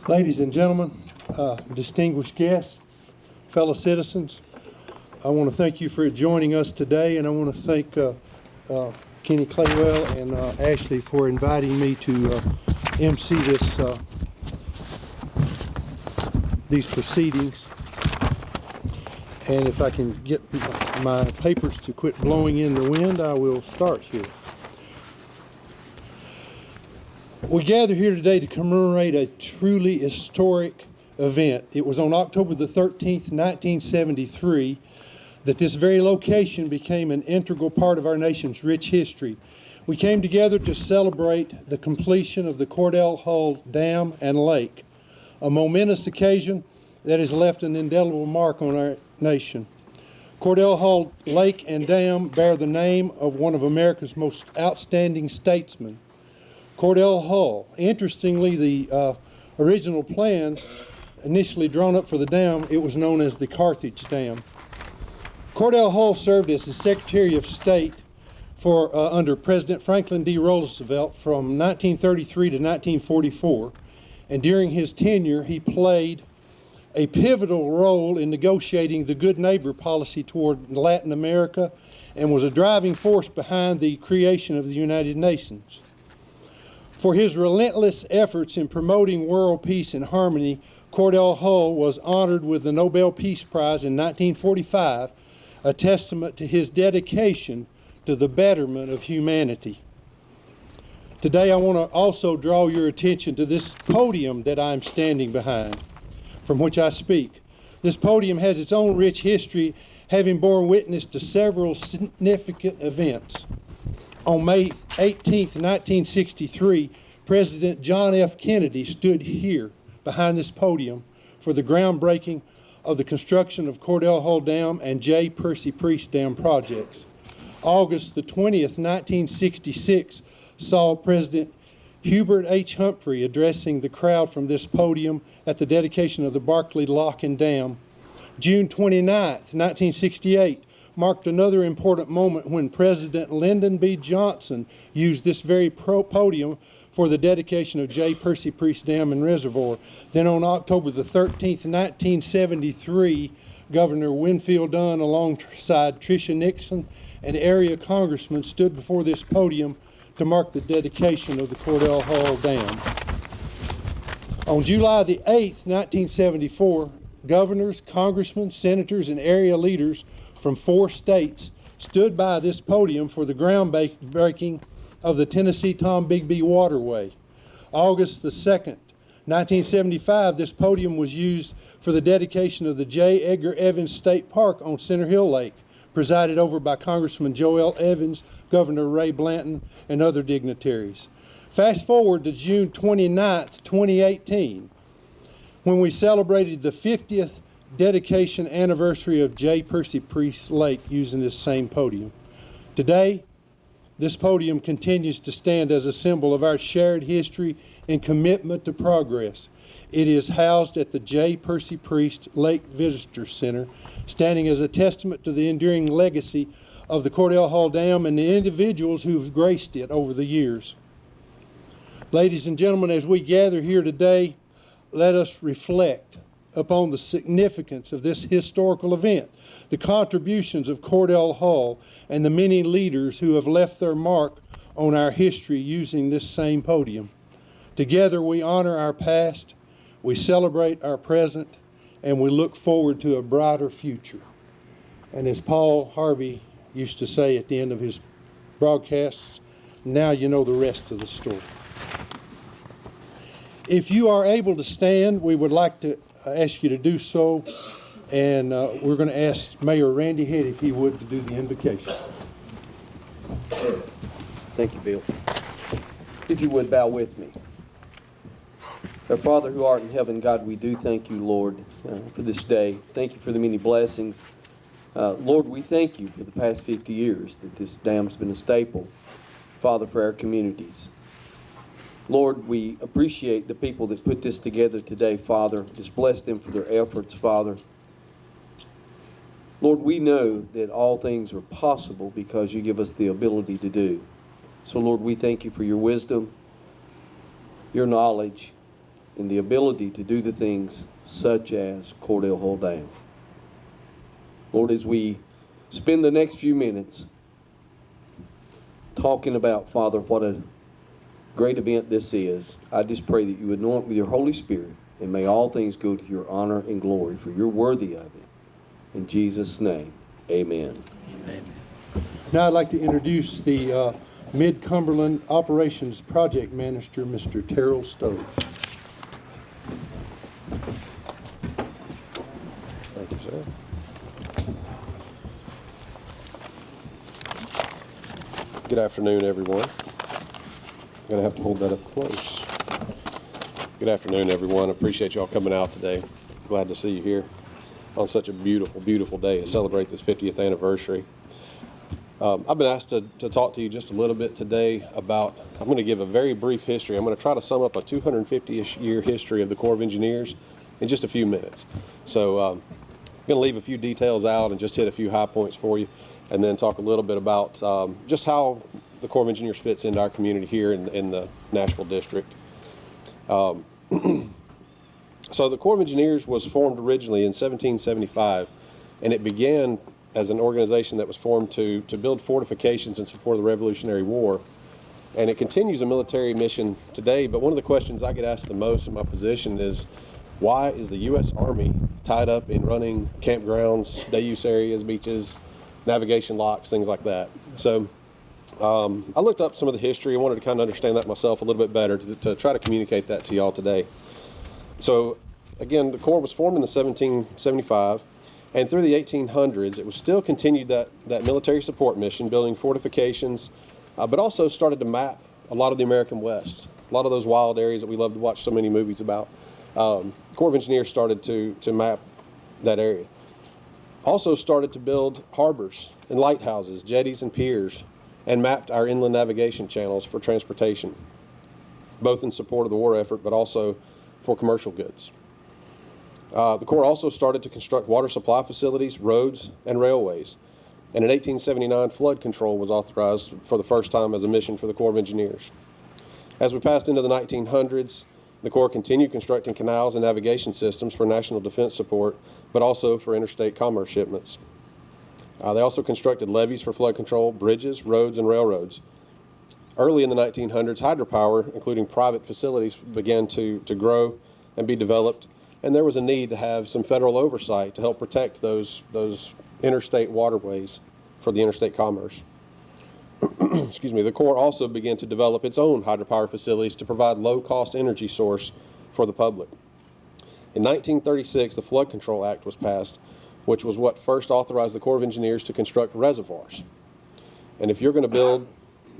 Ladies and gentlemen, distinguished guests, fellow citizens, I want to thank you for joining us today, and I want to thank Kenny Claywell and Ashley for inviting me to MC these proceedings. And if I can get my papers to quit blowing in the wind, I will start here. We gather here today to commemorate a truly historic event. It was on October the 13th, 1973, that this very location became an integral part of our nation's rich history. We came together to celebrate the completion of the Cordell Hull Dam and Lake, a momentous occasion that has left an indelible mark on our nation. Cordell Hull Lake and Dam bear the name of one of America's most outstanding statesmen, Cordell Hull. Interestingly, the original plans initially drawn up for the dam, it was known as the Carthage Dam. Cordell Hull served as the Secretary of State for under President Franklin D. Roosevelt from 1933 to 1944, and during his tenure, he played a pivotal role in negotiating the Good Neighbor policy toward Latin America and was a driving force behind the creation of the United Nations. For his relentless efforts in promoting world peace and harmony, Cordell Hull was honored with the Nobel Peace Prize in 1945, a testament to his dedication to the betterment of humanity. Today, I want to also draw your attention to this podium that I'm standing behind, from which I speak. This podium has its own rich history, having borne witness to several significant events. On May 18, 1963, President John F. Kennedy stood here behind this podium for the groundbreaking of the construction of Cordell Hull Dam and J. Percy Priest Dam projects. August the 20th, 1966, saw President Hubert H. Humphrey addressing the crowd from this podium at the dedication of the Barkley Lock and Dam. June 29th, 1968, marked another important moment when President Lyndon B. Johnson used this very podium for the dedication of J. Percy Priest Dam and Reservoir. Then on October the 13th, 1973, Governor Winfield Dunn, alongside Tricia Nixon and area congressmen, stood before this podium to mark the dedication of the Cordell Hull Dam. On July the 8th, 1974, governors, congressmen, senators, and area leaders from 4 states stood by this podium for the groundbreaking of the Tennessee Tom Bigby Waterway. August the 2nd, 1975, this podium was used for the dedication of the J. Edgar Evans State Park on Center Hill Lake, presided over by Congressman Joel Evans, Governor Ray Blanton, and other dignitaries. Fast forward to June 29th, 2018, when we celebrated the 50th dedication anniversary of J. Percy Priest Lake using this same podium. Today, this podium continues to stand as a symbol of our shared history and commitment to progress. It is housed at the J. Percy Priest Lake Visitor Center, standing as a testament to the enduring legacy of the Cordell Hull Dam and the individuals who've graced it over the years. Ladies and gentlemen, as we gather here today, let us reflect upon the significance of this historical event, the contributions of Cordell Hull, and the many leaders who have left their mark on our history using this same podium. Together we honor our past, we celebrate our present, and we look forward to a brighter future. And as Paul Harvey used to say at the end of his broadcasts, now you know the rest of the story. If you are able to stand, we would like to ask you to do so, and we're going to ask Mayor Randy Head if he would to do the invocation. Thank you, Bill. If you would bow with me. Our Father who art in heaven, God, we do thank you, Lord, for this day. Thank you for the many blessings. Lord, we thank you for the past 50 years that this dam's been a staple, Father, for our communities. Lord, we appreciate the people that put this together today, Father. Just bless them for their efforts, Father. Lord, we know that all things are possible because you give us the ability to do. So, Lord, we thank you for your wisdom, your knowledge, and the ability to do the things such as Cordell Hull Dam. Lord, as we spend the next few minutes talking about, Father, what a great event this is, I just pray that you would anoint with your Holy Spirit, and may all things go to your honor and glory, for you're worthy of it. In Jesus' name, amen. Amen. Now I'd like to introduce the Mid-Cumberland Operations Project Manager, Mr. Terrell Stowe. Thank you, sir. Good afternoon, everyone. I'm going to have to hold that up close. Good afternoon, everyone. I appreciate y'all coming out today. Glad to see you here on such a beautiful, beautiful day to celebrate this 50th anniversary. I've been asked to talk to you just a little bit today about, I'm going to give a very brief history. I'm going to try to sum up a 250-ish year history of the Corps of Engineers in just a few minutes. So I'm going to leave a few details out and just hit a few high points for you, and then talk a little bit about just how the Corps of Engineers fits into our community here in the Nashville district. So the Corps of Engineers was formed originally in 1775, and it began as an organization that was formed to build fortifications in support of the Revolutionary War. And it continues a military mission today, but one of the questions I get asked the most in my position is, why is the U.S. Army tied up in running campgrounds, day use areas, beaches, navigation locks, things like that? So I looked up some of the history. I wanted to kind of understand that myself a little bit better to try to communicate that to y'all today. So again, the Corps was formed in the 1775, and through the 1800s, it was still continued that military support mission, building fortifications, but also started to map a lot of the American West, a lot of those wild areas that we love to watch so many movies about. Corps of Engineers started to map that area. Also started to build harbors and lighthouses, jetties and piers, and mapped our inland navigation channels for transportation, both in support of the war effort, but also for commercial goods. The Corps also started to construct water supply facilities, roads, and railways. And in 1879, flood control was authorized for the first time as a mission for the Corps of Engineers. As we passed into the 1900s, the Corps continued constructing canals and navigation systems for national defense support, but also for interstate commerce shipments. They also constructed levees for flood control, bridges, roads, and railroads. Early in the 1900s, hydropower, including private facilities, began to grow and be developed, and there was a need to have some federal oversight to help protect those interstate waterways for the interstate commerce. Excuse me. The Corps also began to develop its own hydropower facilities to provide low-cost energy source for the public. In 1936, the Flood Control Act was passed, which was what first authorized the Corps of Engineers to construct reservoirs. And if you're going to build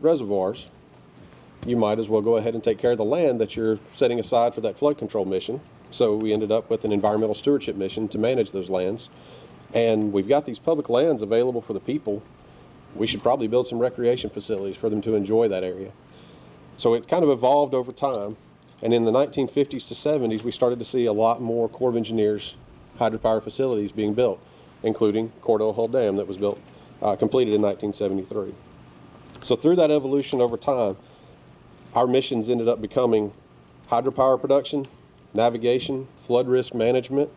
reservoirs, you might as well go ahead and take care of the land that you're setting aside for that flood control mission. So we ended up with an environmental stewardship mission to manage those lands. And we've got these public lands available for the people. We should probably build some recreation facilities for them to enjoy that area. So it kind of evolved over time. And in the 1950s to 70s, we started to see a lot more Corps of Engineers hydropower facilities being built, including Cordell Hull Dam that was built, completed in 1973. So through that evolution over time, our missions ended up becoming hydropower production, navigation, flood risk management,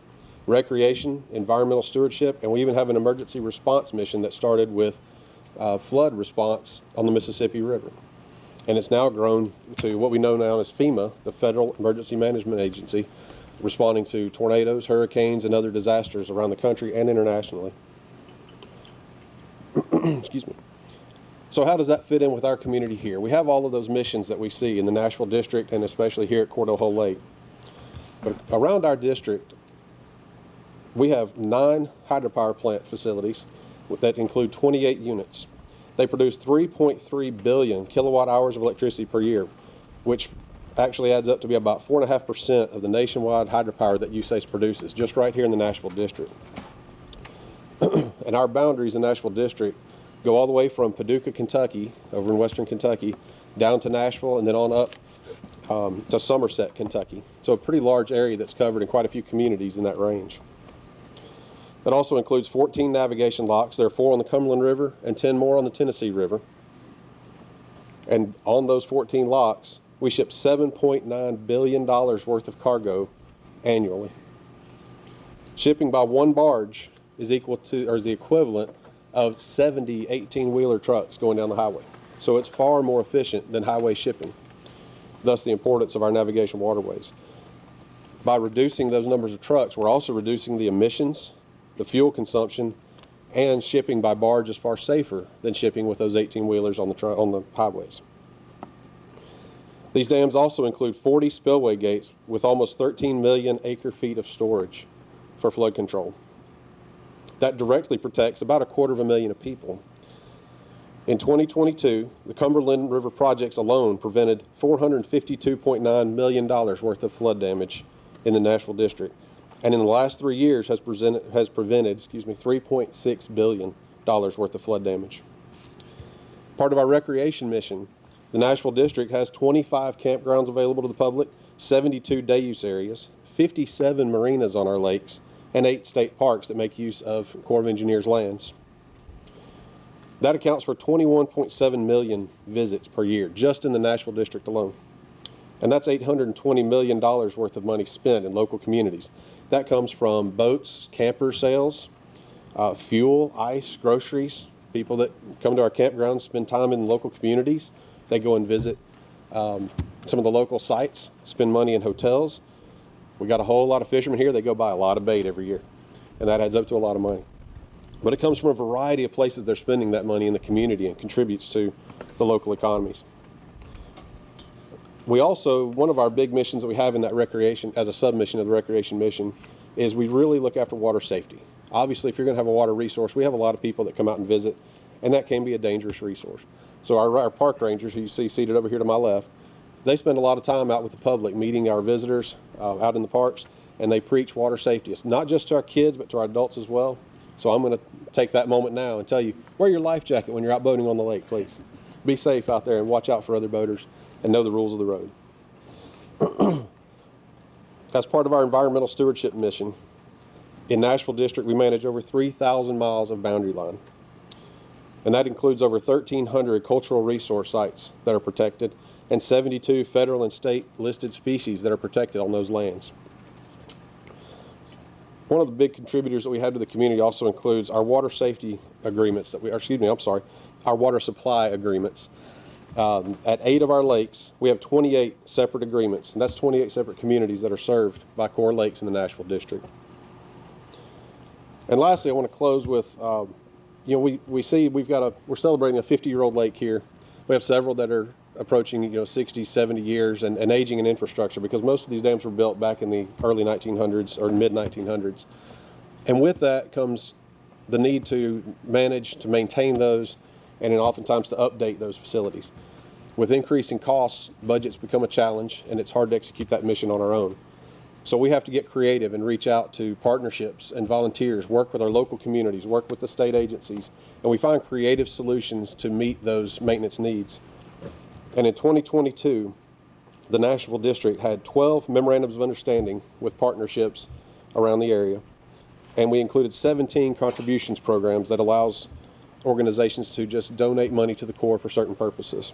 recreation, environmental stewardship, and we even have an emergency response mission that started with flood response on the Mississippi River. And it's now grown to what we know now as FEMA, the Federal Emergency Management Agency, responding to tornadoes, hurricanes, and other disasters around the country and internationally. Excuse me. So how does that fit in with our community here? We have all of those missions that we see in the Nashville district and especially here at Cordell Hull Lake. But around our district, we have 9 hydropower plant facilities that include 28 units. They produce 3.3 billion kilowatt hours of electricity per year, which actually adds up to be about 4.5% of the nationwide hydropower that USACE produces, just right here in the Nashville district. And our boundaries in the Nashville district go all the way from Paducah, Kentucky, over in western Kentucky, down to Nashville, and then on up to Somerset, Kentucky. So a pretty large area that's covered in quite a few communities in that range. It also includes 14 navigation locks. There are 4 on the Cumberland River and 10 more on the Tennessee River. And on those 14 locks, we ship $7.9 billion worth of cargo annually. Shipping by one barge is equal to, or is the equivalent of 70 18-wheeler trucks going down the highway. So it's far more efficient than highway shipping, thus the importance of our navigation waterways. By reducing those numbers of trucks, we're also reducing the emissions, the fuel consumption, and shipping by barge is far safer than shipping with those 18-wheelers on the highways. These dams also include 40 spillway gates with almost 13 million acre-feet of storage for flood control. That directly protects about 250,000 people. In 2022, the Cumberland River projects alone prevented $452.9 million worth of flood damage in the Nashville District, and in the last 3 years has prevented $3.6 billion worth of flood damage. Part of our recreation mission, the Nashville District has 25 campgrounds available to the public, 72 day use areas, 57 marinas on our lakes, and 8 state parks that make use of Corps of Engineers lands. That accounts for 21.7 million visits per year, just in the Nashville District alone. And that's $820 million worth of money spent in local communities. That comes from boats, camper sales, fuel, ice, groceries. People that come to our campgrounds spend time in local communities. They go and visit some of the local sites, spend money in hotels. We got a whole lot of fishermen here. They go buy a lot of bait every year, and that adds up to a lot of money. But it comes from a variety of places they're spending that money in the community and contributes to the local economies. We also, one of our big missions that we have in that recreation, as a submission of the recreation mission, is we really look after water safety. Obviously, if you're going to have a water resource, we have a lot of people that come out and visit, and that can be a dangerous resource. So our park rangers, who you see seated over here to my left, they spend a lot of time out with the public, meeting our visitors out in the parks, and they preach water safety. It's not just to our kids, but to our adults as well. So I'm going to take that moment now and tell you, wear your life jacket when you're out boating on the lake, please. Be safe out there and watch out for other boaters and know the rules of the road. As part of our environmental stewardship mission, in Nashville District, we manage over 3,000 miles of boundary line. And that includes over 1,300 cultural resource sites that are protected and 72 federal and state listed species that are protected on those lands. One of the big contributors that we have to the community also includes our water safety agreements our water supply agreements. At 8 of our lakes, we have 28 separate agreements, and that's 28 separate communities that are served by Core Lakes in the Nashville District. And lastly, I want to close with, we see we're celebrating a 50-year-old lake here. We have several that are approaching 60, 70 years and aging in infrastructure, because most of these dams were built back in the early 1900s or mid 1900s. And with that comes the need to manage, to maintain those, and then oftentimes to update those facilities. With increasing costs, budgets become a challenge, and it's hard to execute that mission on our own. So we have to get creative and reach out to partnerships and volunteers, work with our local communities, work with the state agencies, and we find creative solutions to meet those maintenance needs. And in 2022, the Nashville District had 12 memorandums of understanding with partnerships around the area, and we included 17 contributions programs that allows organizations to just donate money to the Corps for certain purposes.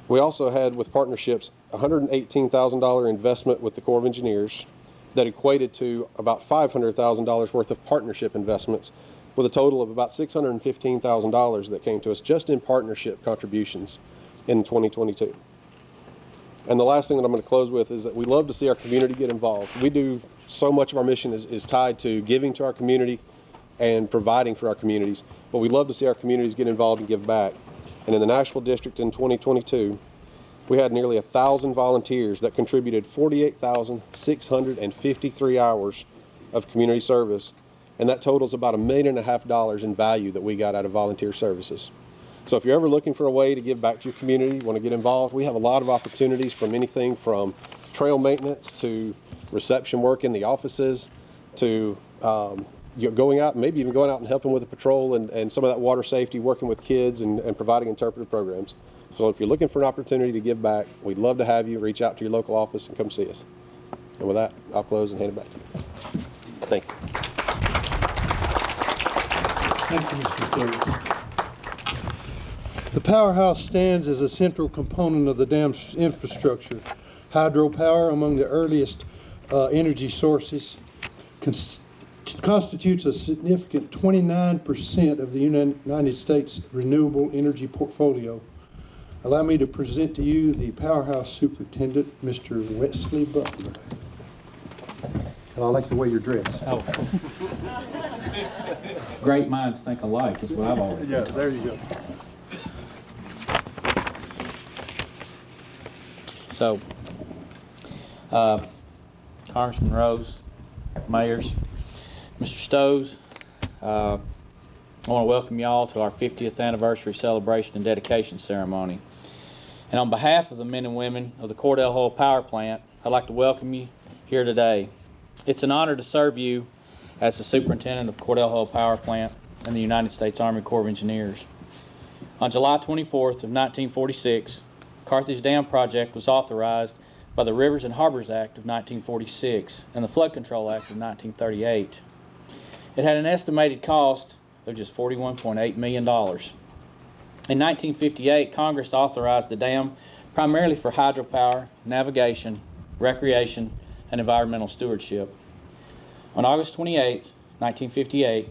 We also had, with partnerships, $118,000 investment with the Corps of Engineers that equated to about $500,000 worth of partnership investments, with a total of about $615,000 that came to us just in partnership contributions in 2022. And the last thing that I'm going to close with is that we love to see our community get involved. We do so much of our mission is tied to giving to our community and providing for our communities, but we love to see our communities get involved and give back. And in the Nashville District in 2022, we had nearly 1,000 volunteers that contributed 48,653 hours of community service, and that totals about $1.5 million in value that we got out of volunteer services. So if you're ever looking for a way to give back to your community, want to get involved, we have a lot of opportunities, from anything from trail maintenance to reception work in the offices to going out, maybe even going out and helping with the patrol and some of that water safety, working with kids and providing interpretive programs. So if you're looking for an opportunity to give back, we'd love to have you reach out to your local office and come see us. And with that, I'll close and hand it back to you. Thank you. Thank you, Mr. Stewart. The powerhouse stands as a central component of the dam's infrastructure. Hydropower, among the earliest energy sources, constitutes a significant 29% of the United States renewable energy portfolio. Allow me to present to you the powerhouse superintendent, Mr. Wesley Butler. And I like the way you're dressed. Oh. Great minds think alike is what I've always Yeah, there you go. So, Congressman Rose, mayors, Mr. Stows, I want to welcome you all to our 50th anniversary celebration and dedication ceremony. And on behalf of the men and women of the Cordell Hull Power Plant, I'd like to welcome you here today. It's an honor to serve you as the superintendent of Cordell Hull Power Plant in the United States Army Corps of Engineers. On July 24th of 1946, Carthage Dam Project was authorized by the Rivers and Harbors Act of 1946 and the Flood Control Act of 1938. It had an estimated cost of just $41.8 million. In 1958, Congress authorized the dam primarily for hydropower, navigation, recreation, and environmental stewardship. On August 28, 1958,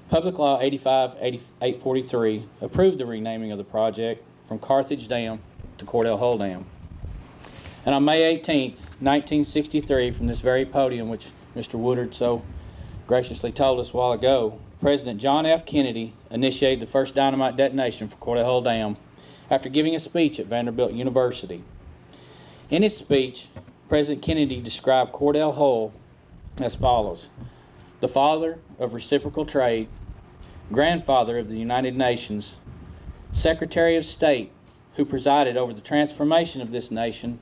Public Law 85-843 approved the renaming of the project from Carthage Dam to Cordell Hull Dam. And on May 18, 1963, from this very podium, which Mr. Woodard so graciously told us a while ago, President John F. Kennedy initiated the first dynamite detonation for Cordell Hull Dam after giving a speech at Vanderbilt University. In his speech, President Kennedy described Cordell Hull as follows: the father of reciprocal trade, grandfather of the United Nations, Secretary of State who presided over the transformation of this nation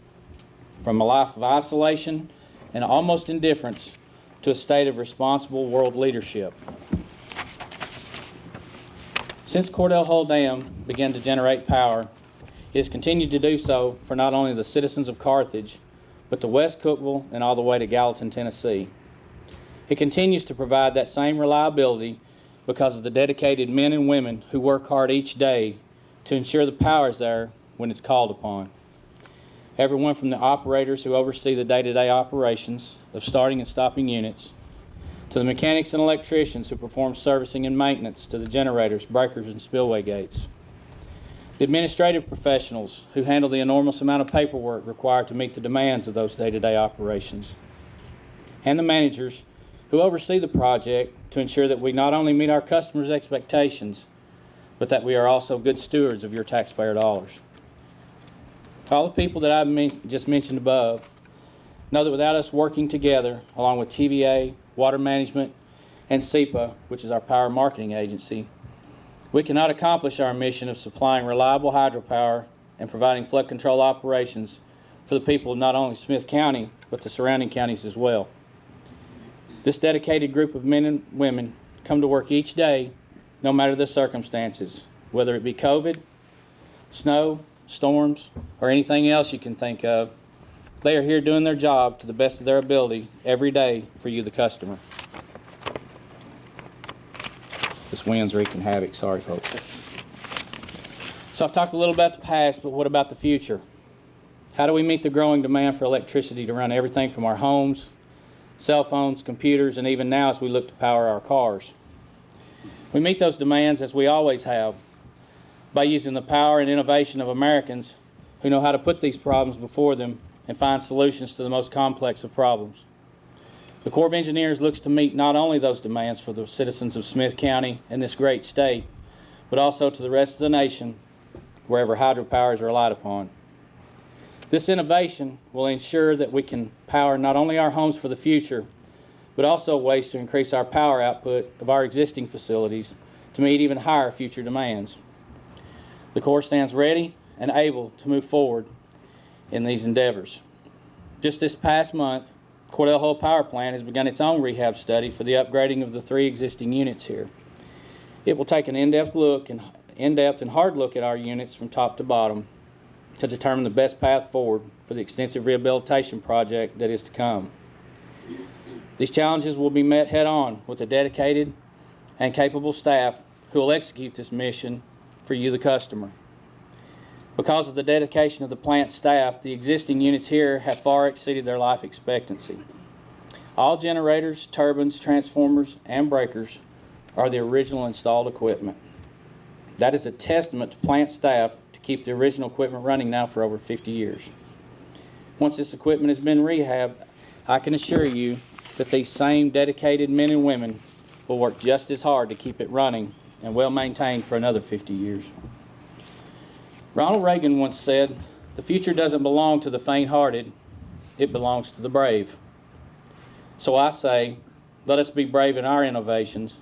from a life of isolation and almost indifference to a state of responsible world leadership. Since Cordell Hull Dam began to generate power, it has continued to do so for not only the citizens of Carthage, but to West Cookeville and all the way to Gallatin, Tennessee. It continues to provide that same reliability because of the dedicated men and women who work hard each day to ensure the power is there when it's called upon. Everyone from the operators who oversee the day-to-day operations of starting and stopping units, to the mechanics and electricians who perform servicing and maintenance to the generators, breakers, and spillway gates. The administrative professionals who handle the enormous amount of paperwork required to meet the demands of those day-to-day operations. And the managers who oversee the project to ensure that we not only meet our customers' expectations, but that we are also good stewards of your taxpayer dollars. All the people that I've just mentioned above know that without us working together, along with TVA, Water Management, and SEPA, which is our power marketing agency, we cannot accomplish our mission of supplying reliable hydropower and providing flood control operations for the people of not only Smith County, but the surrounding counties as well. This dedicated group of men and women come to work each day, no matter the circumstances, whether it be COVID, snow, storms, or anything else you can think of. They are here doing their job to the best of their ability every day for you, the customer. This wind's wreaking havoc. Sorry, folks. So I've talked a little about the past, but what about the future? How do we meet the growing demand for electricity to run everything from our homes, cell phones, computers, and even now as we look to power our cars? We meet those demands, as we always have, by using the power and innovation of Americans who know how to put these problems before them and find solutions to the most complex of problems. The Corps of Engineers looks to meet not only those demands for the citizens of Smith County and this great state, but also to the rest of the nation, wherever hydropower is relied upon. This innovation will ensure that we can power not only our homes for the future, but also ways to increase our power output of our existing facilities to meet even higher future demands. The Corps stands ready and able to move forward in these endeavors. Just this past month, Cordell Hull Power Plant has begun its own rehab study for the upgrading of the 3 existing units here. It will take an in-depth and hard look at our units from top to bottom to determine the best path forward for the extensive rehabilitation project that is to come. These challenges will be met head-on with a dedicated and capable staff who will execute this mission for you, the customer. Because of the dedication of the plant staff, the existing units here have far exceeded their life expectancy. All generators, turbines, transformers, and breakers are the original installed equipment. That is a testament to plant staff to keep the original equipment running now for over 50 years. Once this equipment has been rehabbed, I can assure you that these same dedicated men and women will work just as hard to keep it running and well maintained for another 50 years. Ronald Reagan once said, "The future doesn't belong to the faint-hearted, it belongs to the brave." So I say, let us be brave in our innovations,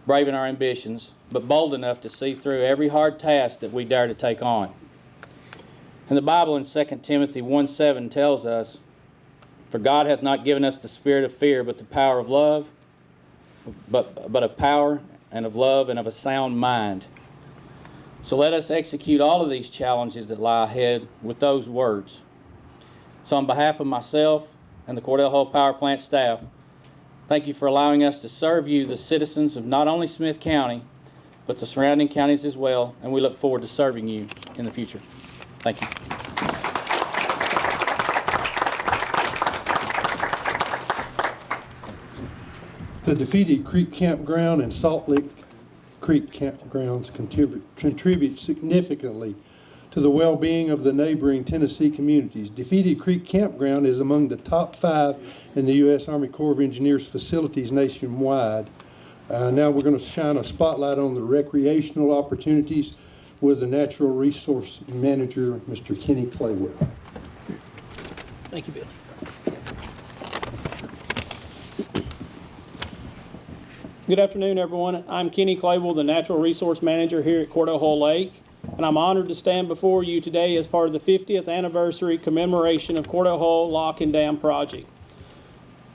brave in our ambitions, but bold enough to see through every hard task that we dare to take on. And the Bible in 2 Timothy 1:7 tells us, "For God hath not given us the spirit of fear, but the power of love, but of power and of love and of a sound mind." So let us execute all of these challenges that lie ahead with those words. So on behalf of myself and the Cordell Hull Power Plant staff, thank you for allowing us to serve you, the citizens of not only Smith County, but the surrounding counties as well, and we look forward to serving you in the future. Thank you. The Defeated Creek Campground and Salt Lick Creek campgrounds contribute significantly to the well-being of the neighboring Tennessee communities. Defeated Creek Campground is among the top 5 in the U.S. Army Corps of Engineers facilities nationwide. Now we're going to shine a spotlight on the recreational opportunities with the Natural Resource Manager, Mr. Kenny Claywell. Thank you, Billy. Good afternoon, everyone. I'm Kenny Claywell, the Natural Resource Manager here at Cordell Hull Lake, and I'm honored to stand before you today as part of the 50th anniversary commemoration of Cordell Hull Lock and Dam Project.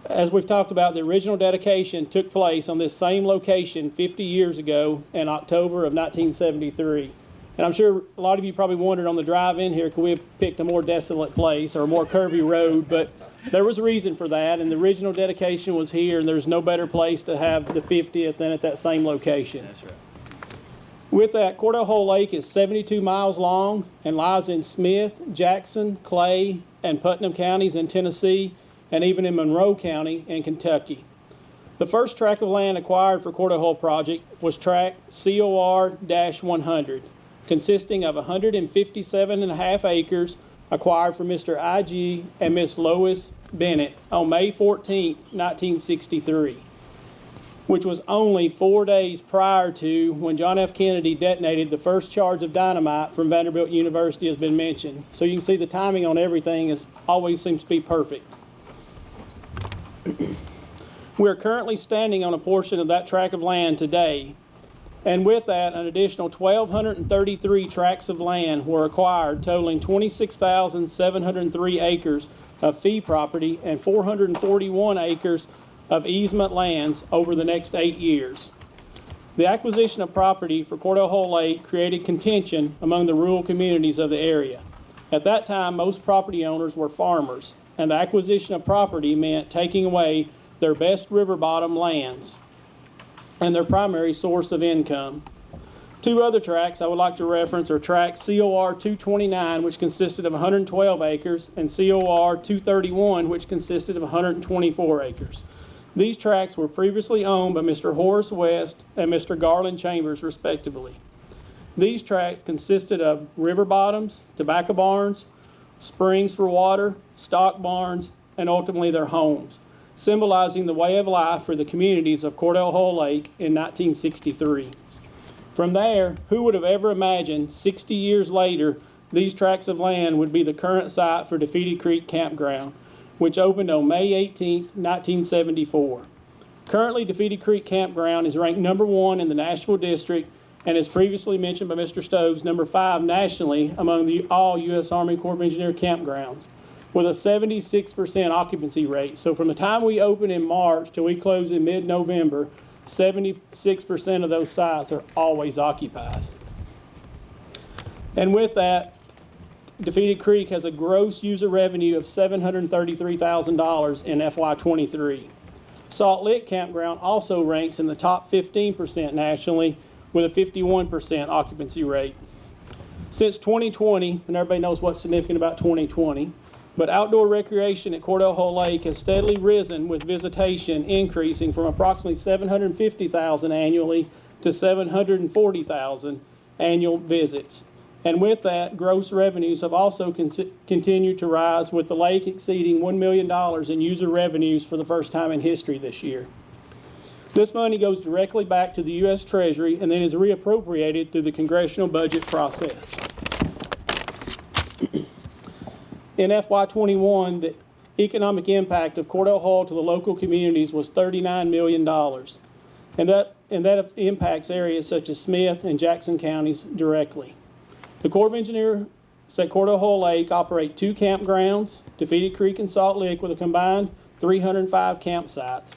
As we've talked about, the original dedication took place on this same location 50 years ago in October of 1973. And I'm sure a lot of you probably wondered on the drive in here, could we have picked a more desolate place or a more curvy road? But there was a reason for that, and the original dedication was here, and there's no better place to have the 50th than at that same location. That's right. With that, Cordell Hull Lake is 72 miles long and lies in Smith, Jackson, Clay, and Putnam counties in Tennessee, and even in Monroe County in Kentucky. The first tract of land acquired for Cordell Hull project was tract COR-100. Consisting of 157.5 acres acquired from Mr. I.G. and Miss Lois Bennett on May 14, 1963, which was only 4 days prior to when John F. Kennedy detonated the first charge of dynamite from Vanderbilt University, has been mentioned. So you can see the timing on everything always seems to be perfect. We are currently standing on a portion of that tract of land today. And with that, an additional 1,233 tracts of land were acquired, totaling 26,703 acres of fee property and 441 acres of easement lands over the next 8 years. The acquisition of property for Cordell Hull Lake created contention among the rural communities of the area. At that time, most property owners were farmers, and the acquisition of property meant taking away their best river bottom lands and their primary source of income. 2 other tracts I would like to reference are tract COR-229, which consisted of 112 acres, and COR-231, which consisted of 124 acres. These tracts were previously owned by Mr. Horace West and Mr. Garland Chambers, respectively. These tracts consisted of river bottoms, tobacco barns, springs for water, stock barns, and ultimately their homes, symbolizing the way of life for the communities of Cordell Hull Lake in 1963. From there, who would have ever imagined 60 years later these tracts of land would be the current site for Defeated Creek Campground, which opened on May 18, 1974. Currently, Defeated Creek Campground is ranked number 1 in the Nashville District and, as previously mentioned by Mr. Stokes, number 5 nationally among all U.S. Army Corps of Engineers campgrounds, with a 76% occupancy rate. So from the time we open in March till we close in mid-November, 76% of those sites are always occupied. And with that, Defeated Creek has a gross user revenue of $733,000 in FY23. Salt Lick Campground also ranks in the top 15% nationally with a 51% occupancy rate. Since 2020, and everybody knows what's significant about 2020, but outdoor recreation at Cordell Hole Lake has steadily risen, with visitation increasing from approximately 750,000 annually to 740,000 annual visits. And with that, gross revenues have also continued to rise, with the lake exceeding $1 million in user revenues for the first time in history this year. This money goes directly back to the U.S. Treasury and then is reappropriated through the congressional budget process. In FY21, the economic impact of Cordell Hall to the local communities was $39 million, and that impacts areas such as Smith and Jackson counties directly. The Corps of Engineers at Cordell Hole Lake operate 2 campgrounds, Defeated Creek and Salt Lick, with a combined 305 campsites,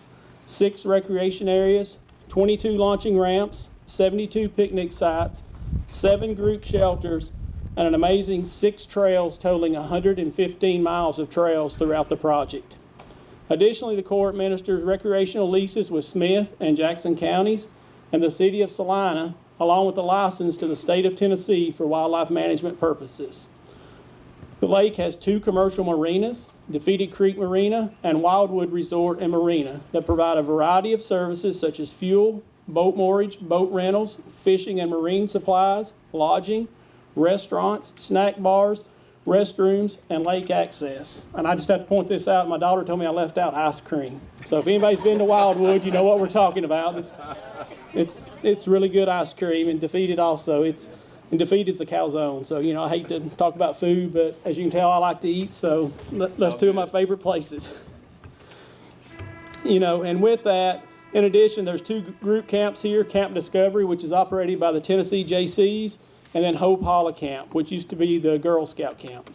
6 recreation areas, 22 launching ramps, 72 picnic sites, 7 group shelters, and an amazing 6 trails totaling 115 miles of trails throughout the project. Additionally, the Corps administers recreational leases with Smith and Jackson counties and the city of Salina, along with a license to the state of Tennessee for wildlife management purposes. The lake has 2 commercial marinas, Defeated Creek Marina and Wildwood Resort and Marina, that provide a variety of services such as fuel, boat moorage, boat rentals, fishing and marine supplies, lodging, restaurants, snack bars, restrooms, and lake access. And I just have to point this out. My daughter told me I left out ice cream. So if anybody's been to Wildwood, you know what we're talking about. It's really good ice cream, and Defeated also. And Defeated's a calzone. So, you know, I hate to talk about food, but as you can tell, I like to eat. So that's 2 of my favorite places. You know, and with that, in addition, there's 2 group camps here, Camp Discovery, which is operated by the Tennessee JCs, and then Hope Hollow Camp, which used to be the Girl Scout camp.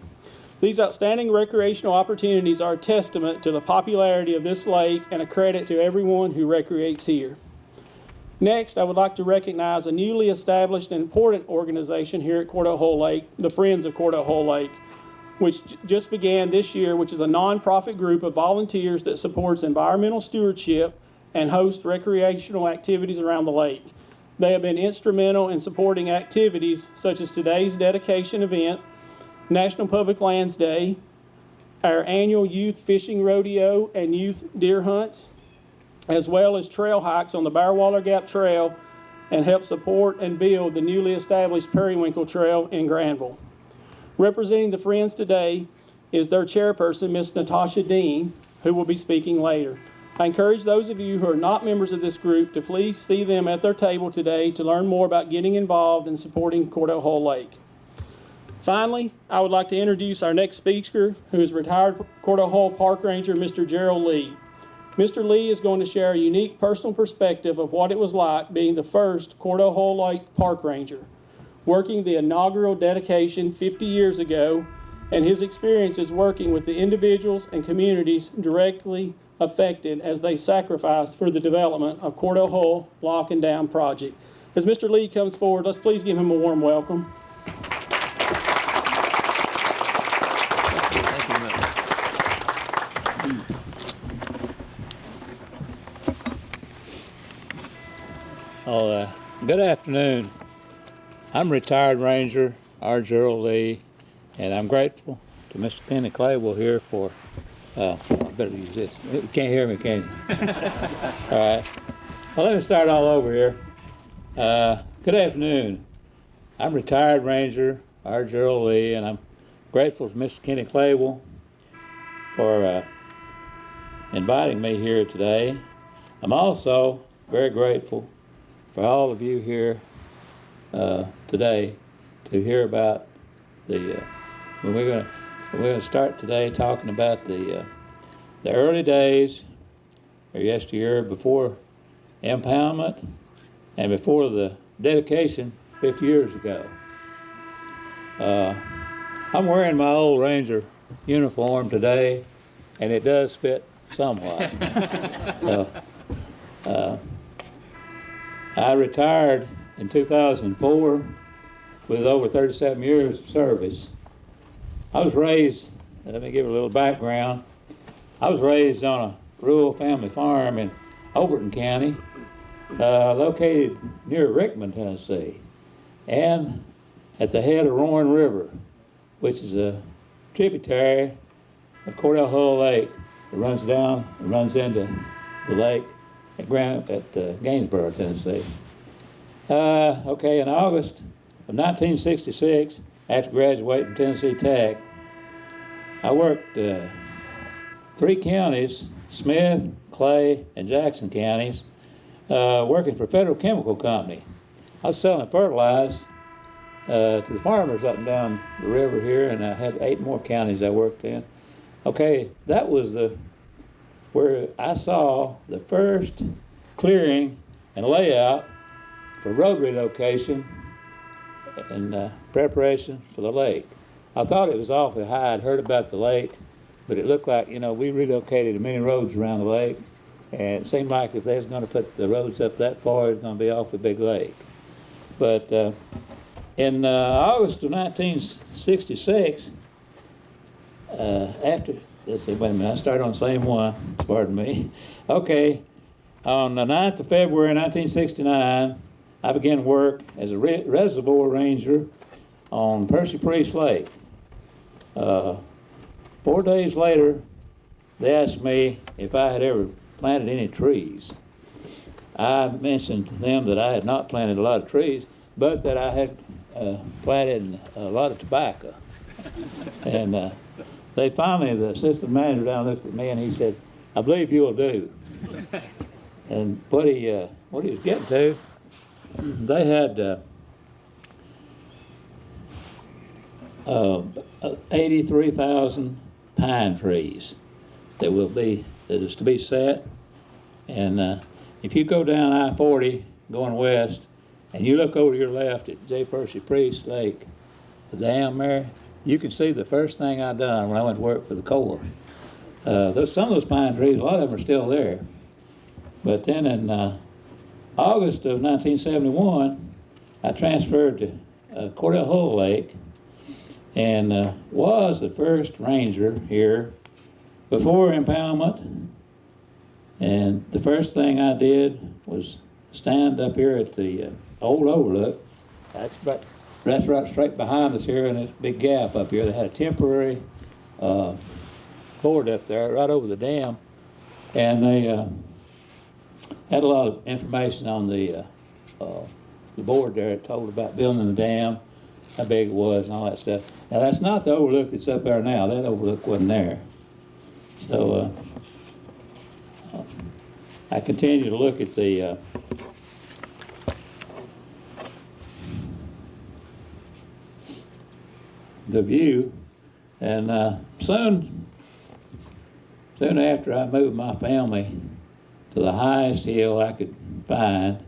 These outstanding recreational opportunities are a testament to the popularity of this lake and a credit to everyone who recreates here. Next, I would like to recognize a newly established and important organization here at Cordell Hole Lake, the Friends of Cordell Hole Lake, which just began this year, which is a nonprofit group of volunteers that supports environmental stewardship and hosts recreational activities around the lake. They have been instrumental in supporting activities such as today's dedication event, National Public Lands Day, our annual youth fishing rodeo and youth deer hunts, as well as trail hikes on the Bowerwaller Gap Trail, and help support and build the newly established Periwinkle Trail in Granville. Representing the Friends today is their chairperson, Miss Natasha Dean, who will be speaking later. I encourage those of you who are not members of this group to please see them at their table today to learn more about getting involved in supporting Cordell Hole Lake. Finally, I would like to introduce our next speaker, who is retired Cordell Hole Park Ranger, Mr. Gerald Lee. Mr. Lee is going to share a unique personal perspective of what it was like being the first Cordell Hole Lake Park Ranger, working the inaugural dedication 50 years ago, and his experiences working with the individuals and communities directly affected as they sacrificed for the development of Cordell Hole Lock and Dam project. As Mr. Lee comes forward, let's please give him a warm welcome. Good afternoon. I'm retired Ranger R. Gerald Lee, and I'm grateful to Mr. Kenny Claywell here for, I better use this. You can't hear me, can you? All right. Well, let me start all over here. Good afternoon. I'm retired Ranger R. Gerald Lee, and I'm grateful to Mr. Kenny Claywell for inviting me here today. I'm also very grateful for all of you here today to hear about the. We're going to start today talking about the early days, or yesteryear, before impoundment and before the dedication 50 years ago. I'm wearing my old Ranger uniform today, and it does fit somewhat. So. I retired in 2004 with over 37 years of service. I was raised, let me give a little background. I was raised on a rural family farm in Overton County, located near Rickman, Tennessee. And at the head of Roaring River, which is a tributary of Cordell Hull Lake. It runs down and runs into the lake at Gainesboro, Tennessee. Okay, in August of 1966, after graduating from Tennessee Tech, I worked 3 counties, Smith, Clay, and Jackson counties, working for Federal Chemical Company. I was selling fertilizer to the farmers up and down the river here, and I had 8 more counties I worked in. Okay, that was where I saw the first clearing and layout for road relocation and preparation for the lake. I thought it was awfully high. I'd heard about the lake, but it looked like, we relocated many roads around the lake, and it seemed like if they was going to put the roads up that far, it was going to be an awfully big lake. But in August of 1966, let's see, wait a minute, I started on the same one, pardon me. Okay, on the 9th of February 1969, I began work as a reservoir ranger on Percy Priest Lake. 4 days later, they asked me if I had ever planted any trees. I mentioned to them that I had not planted a lot of trees, but that I had planted a lot of tobacco. And they finally, the assistant manager down looked at me and he said, "I believe you'll do." And what he was getting to, they had 83,000 pine trees that is to be set. And if you go down I-40 going west and you look over to your left at J. Percy Priest Lake, the dam there, you can see the first thing I done when I went to work for the Corps. Some of those pine trees, a lot of them are still there. But then in August of 1971, I transferred to Cordell Hull Lake and was the first ranger here before impoundment. And the first thing I did was stand up here at the old overlook. That's right straight behind us here in this big gap up here. They had a temporary board up there right over the dam, and they had a lot of information on the board there. It told about building the dam, how big it was, and all that stuff. Now that's not the overlook that's up there now. That overlook wasn't there. So I continue to look at the view, and soon after I moved my family to the highest hill I could find,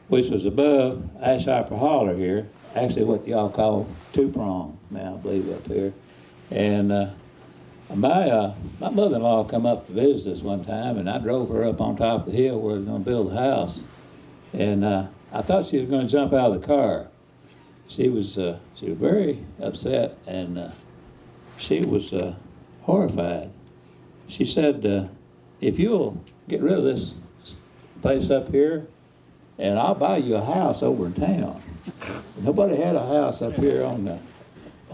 which was above Ashhopper Holler here, actually what y'all call Two-Prong now, I believe, up here. And my mother-in-law come up to visit us one time, and I drove her up on top of the hill where we were going to build the house. And I thought she was going to jump out of the car. She was very upset, and she was horrified. She said, "If you'll get rid of this place up here, and I'll buy you a house over in town." Nobody had a house up here on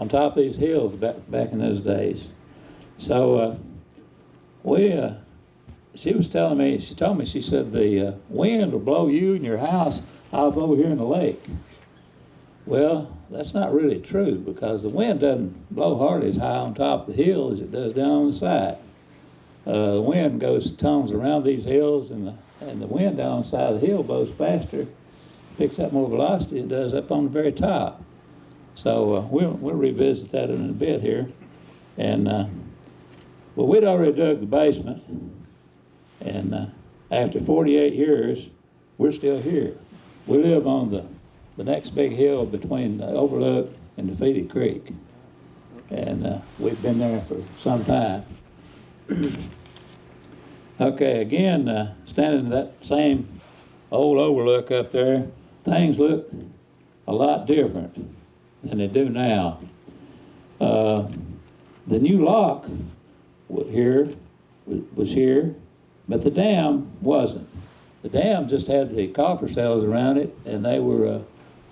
top of these hills back in those days. So she was telling me, she told me, she said, "The wind will blow you and your house off over here in the lake." Well, that's not really true, because the wind doesn't blow hardly as high on top of the hill as it does down on the side. The wind tones around these hills, and the wind down on the side of the hill blows faster, picks up more velocity than it does up on the very top. So we'll revisit that in a bit here. And well, we'd already dug the basement, and after 48 years, we're still here. We live on the next big hill between the Overlook and Defeated Creek, and we've been there for some time. Okay, again, standing in that same old overlook up there, things look a lot different than they do now. The new lock here was here, but the dam wasn't. The dam just had the coffer cells around it, and they were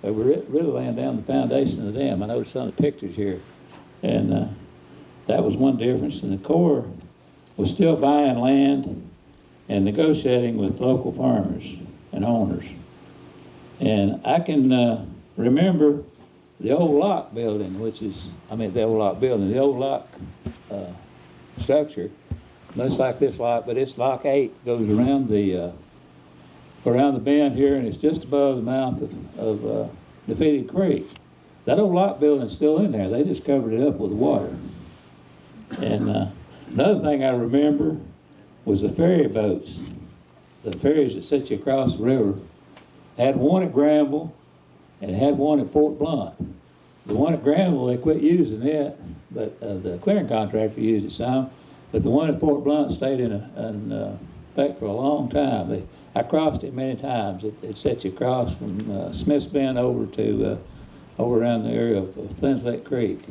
they were really laying down the foundation of the dam. I noticed some of the pictures here. And that was one difference. And the Corps was still buying land and negotiating with local farmers and owners. And I can remember the old lock building, the old lock structure, much like this lock, but it's lock 8, goes around the bend here, and it's just above the mouth of Defeated Creek. That old lock building's still in there. They just covered it up with water. And another thing I remember was the ferry boats. The ferries that set you across the river. Had one at Granville and had one at Fort Blunt. The one at Granville, they quit using it, but the clearing contractor used it some. But the one at Fort Blunt stayed in effect for a long time. I crossed it many times. It set you across from Smith's Bend over around the area of Flinslet Creek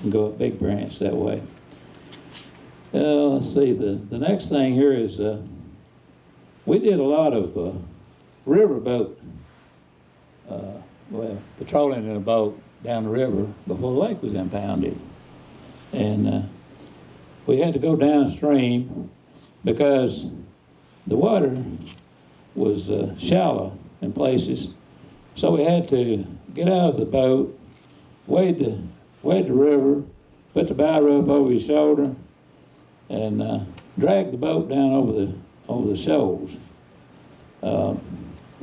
and go up Big Branch that way. Let's see, the next thing here is we did a lot of riverboat, patrolling in a boat down the river before the lake was impounded. And we had to go downstream because the water was shallow in places. So we had to get out of the boat, wade the river, put the bow rope over your shoulder, and drag the boat down over the shoals.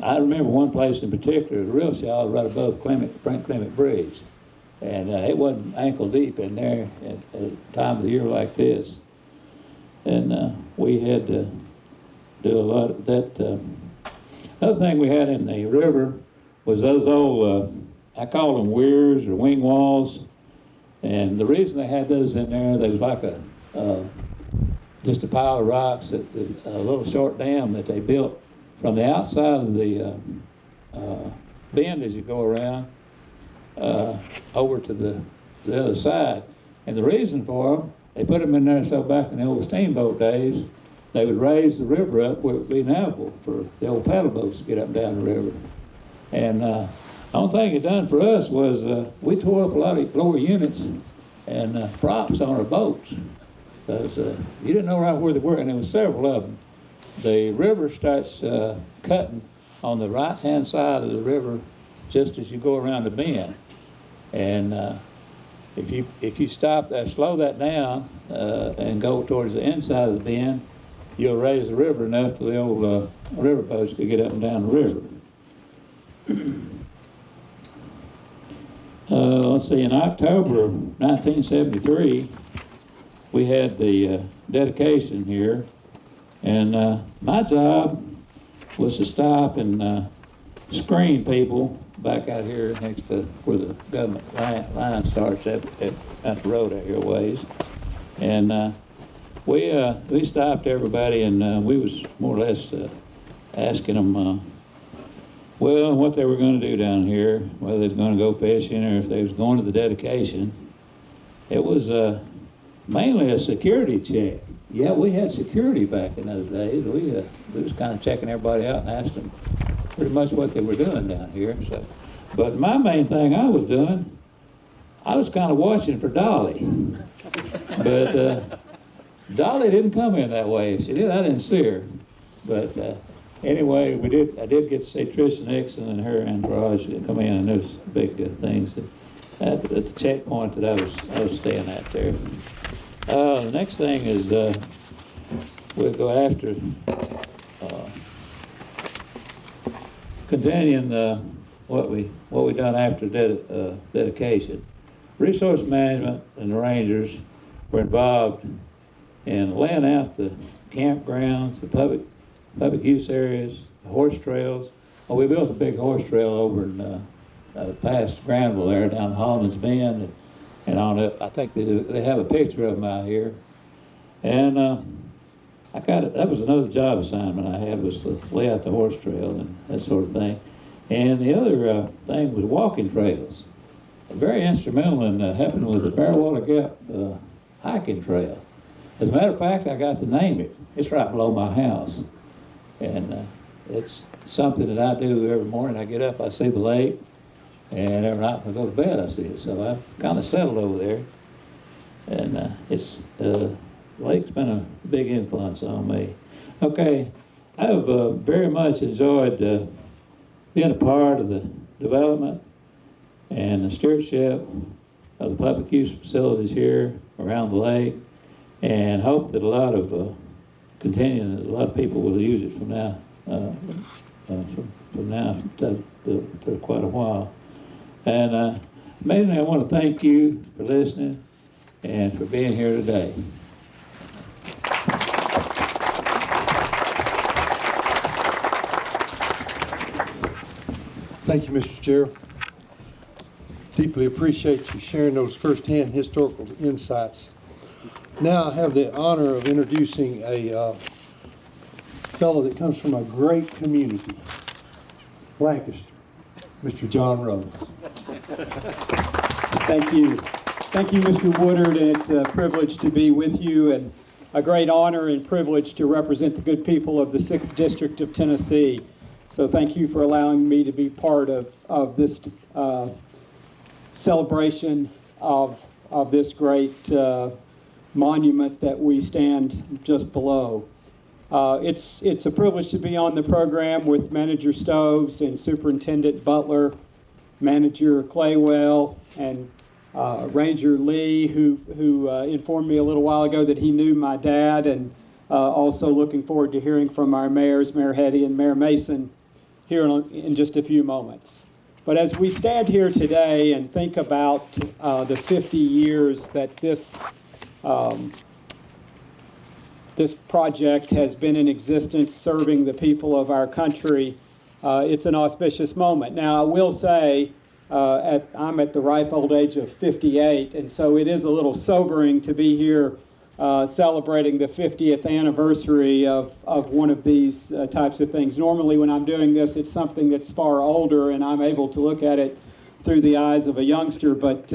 I remember one place in particular, real shallow, right above Frank Clement Bridge. And it wasn't ankle deep in there at a time of the year like this. And we had to do a lot of that. Another thing we had in the river was those old, I call them weirs or wing walls. And the reason they had those in there, they was like just a pile of rocks, a little short dam that they built from the outside of the bend as you go around over to the other side. And the reason for them, they put them in there so back in the old steamboat days, they would raise the river up where it would be navigable for the old paddle boats to get up and down the river. And the only thing it done for us was we tore up a lot of lower units and props on our boats, because you didn't know right where they were, and there was several of them. The river starts cutting on the right-hand side of the river just as you go around the bend. And if you stop there, slow that down and go towards the inside of the bend, you'll raise the river enough till the old river boats could get up and down the river. Let's see, in October 1973, we had the dedication here. And my job was to stop and screen people back out here next to where the government line starts at the road out here ways. And we stopped everybody, and we was more or less asking them, well, what they were going to do down here, whether they was going to go fishing or if they was going to the dedication. It was mainly a security check. Yeah, we had security back in those days. We was kind of checking everybody out and asking pretty much what they were doing down here. So, but my main thing I was doing, I was kind of watching for Dolly. But Dolly didn't come in that way. If she did, I didn't see her. But anyway, I did get to see Tricia Nixon and her entourage come in, and those big things at the checkpoint that I was staying at there. The next thing is we'll go after continuing what we done after dedication. Resource management and the Rangers were involved in laying out the campgrounds, the public use areas, the horse trails. Well, we built a big horse trail over in past Granville there down Holman's Bend. And on it, I think they have a picture of them out here. And that was another job assignment I had, was to lay out the horse trail and that sort of thing. And the other thing was walking trails. Very instrumental in helping with the Bearwater Gap hiking trail. As a matter of fact, I got to name it. It's right below my house. And it's something that I do every morning. I get up, I see the lake, And every night when I go to bed, I see it. So I've kind of settled over there. And the lake's been a big influence on me. Okay, I've very much enjoyed being a part of the development and the stewardship of the public use facilities here around the lake, and hope that a lot of people will use it from now for quite a while. And mainly I want to thank you for listening and for being here today. Thank you, Mr. Chair. Deeply appreciate you sharing those firsthand historical insights. Now I have the honor of introducing a fellow that comes from a great community, Lancaster, Mr. John Rose. Thank you. Thank you, Mr. Woodard, and it's a privilege to be with you, and a great honor and privilege to represent the good people of the 6th District of Tennessee. So thank you for allowing me to be part of this celebration of this great monument that we stand just below. It's a privilege to be on the program with Manager Stoves and Superintendent Butler, Manager Claywell, and Ranger Lee, who informed me a little while ago that he knew my dad, and also looking forward to hearing from our mayors, Mayor Hetty and Mayor Mason, here in just a few moments. But as we stand here today and think about the 50 years that this project has been in existence serving the people of our country, it's an auspicious moment. Now, I will say, I'm at the ripe old age of 58, and so it is a little sobering to be here celebrating the 50th anniversary of one of these types of things. Normally when I'm doing this, it's something that's far older and I'm able to look at it through the eyes of a youngster, but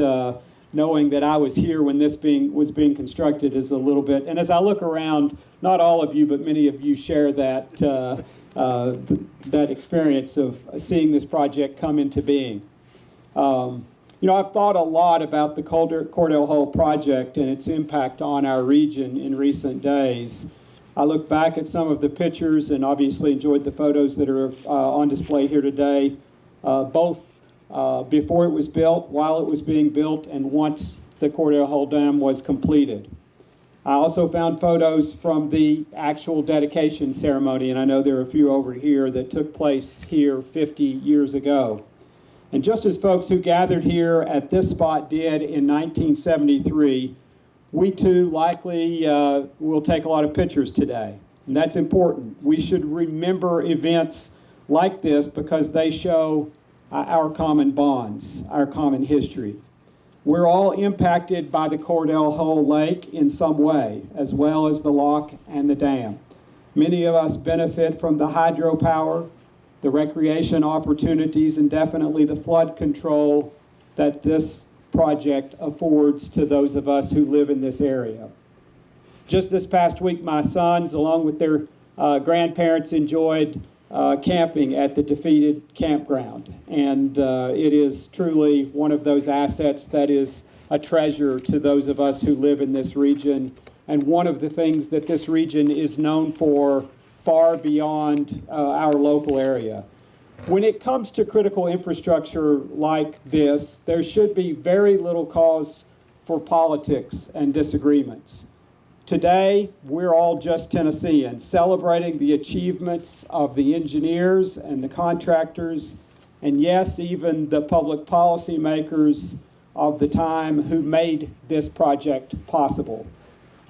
knowing that I was here when this was being constructed is a little bit, and as I look around, not all of you, but many of you share that, that experience of seeing this project come into being. You know, I've thought a lot about the Cordell Hole project and its impact on our region in recent days. I look back at some of the pictures and obviously enjoyed the photos that are on display here today, both before it was built, while it was being built, and once the Cordell Hole Dam was completed. I also found photos from the actual dedication ceremony, and I know there are a few over here that took place here 50 years ago. And just as folks who gathered here at this spot did in 1973, we too likely will take a lot of pictures today. And that's important. We should remember events like this because they show our common bonds, our common history. We're all impacted by the Cordell Hole Lake in some way, as well as the lock and the dam. Many of us benefit from the hydropower, the recreation opportunities, and definitely the flood control that this project affords to those of us who live in this area. Just this past week, my sons, along with their grandparents, enjoyed camping at the defeated campground. And it is truly one of those assets that is a treasure to those of us who live in this region, and one of the things that this region is known for far beyond our local area. When it comes to critical infrastructure like this, there should be very little cause for politics and disagreements. Today, we're all just Tennesseans, celebrating the achievements of the engineers and the contractors, and yes, even the public policy makers of the time who made this project possible.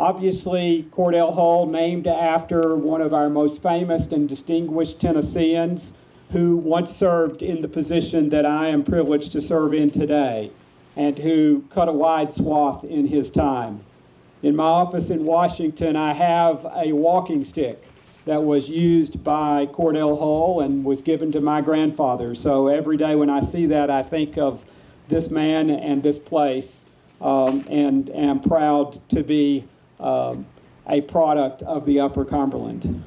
Obviously, Cordell Hole, named after one of our most famous and distinguished Tennesseans who once served in the position that I am privileged to serve in today, and who cut a wide swath in his time. In my office in Washington, I have a walking stick that was used by Cordell Hole and was given to my grandfather. So every day when I see that, I think of this man and this place, and am proud to be a product of the Upper Cumberland.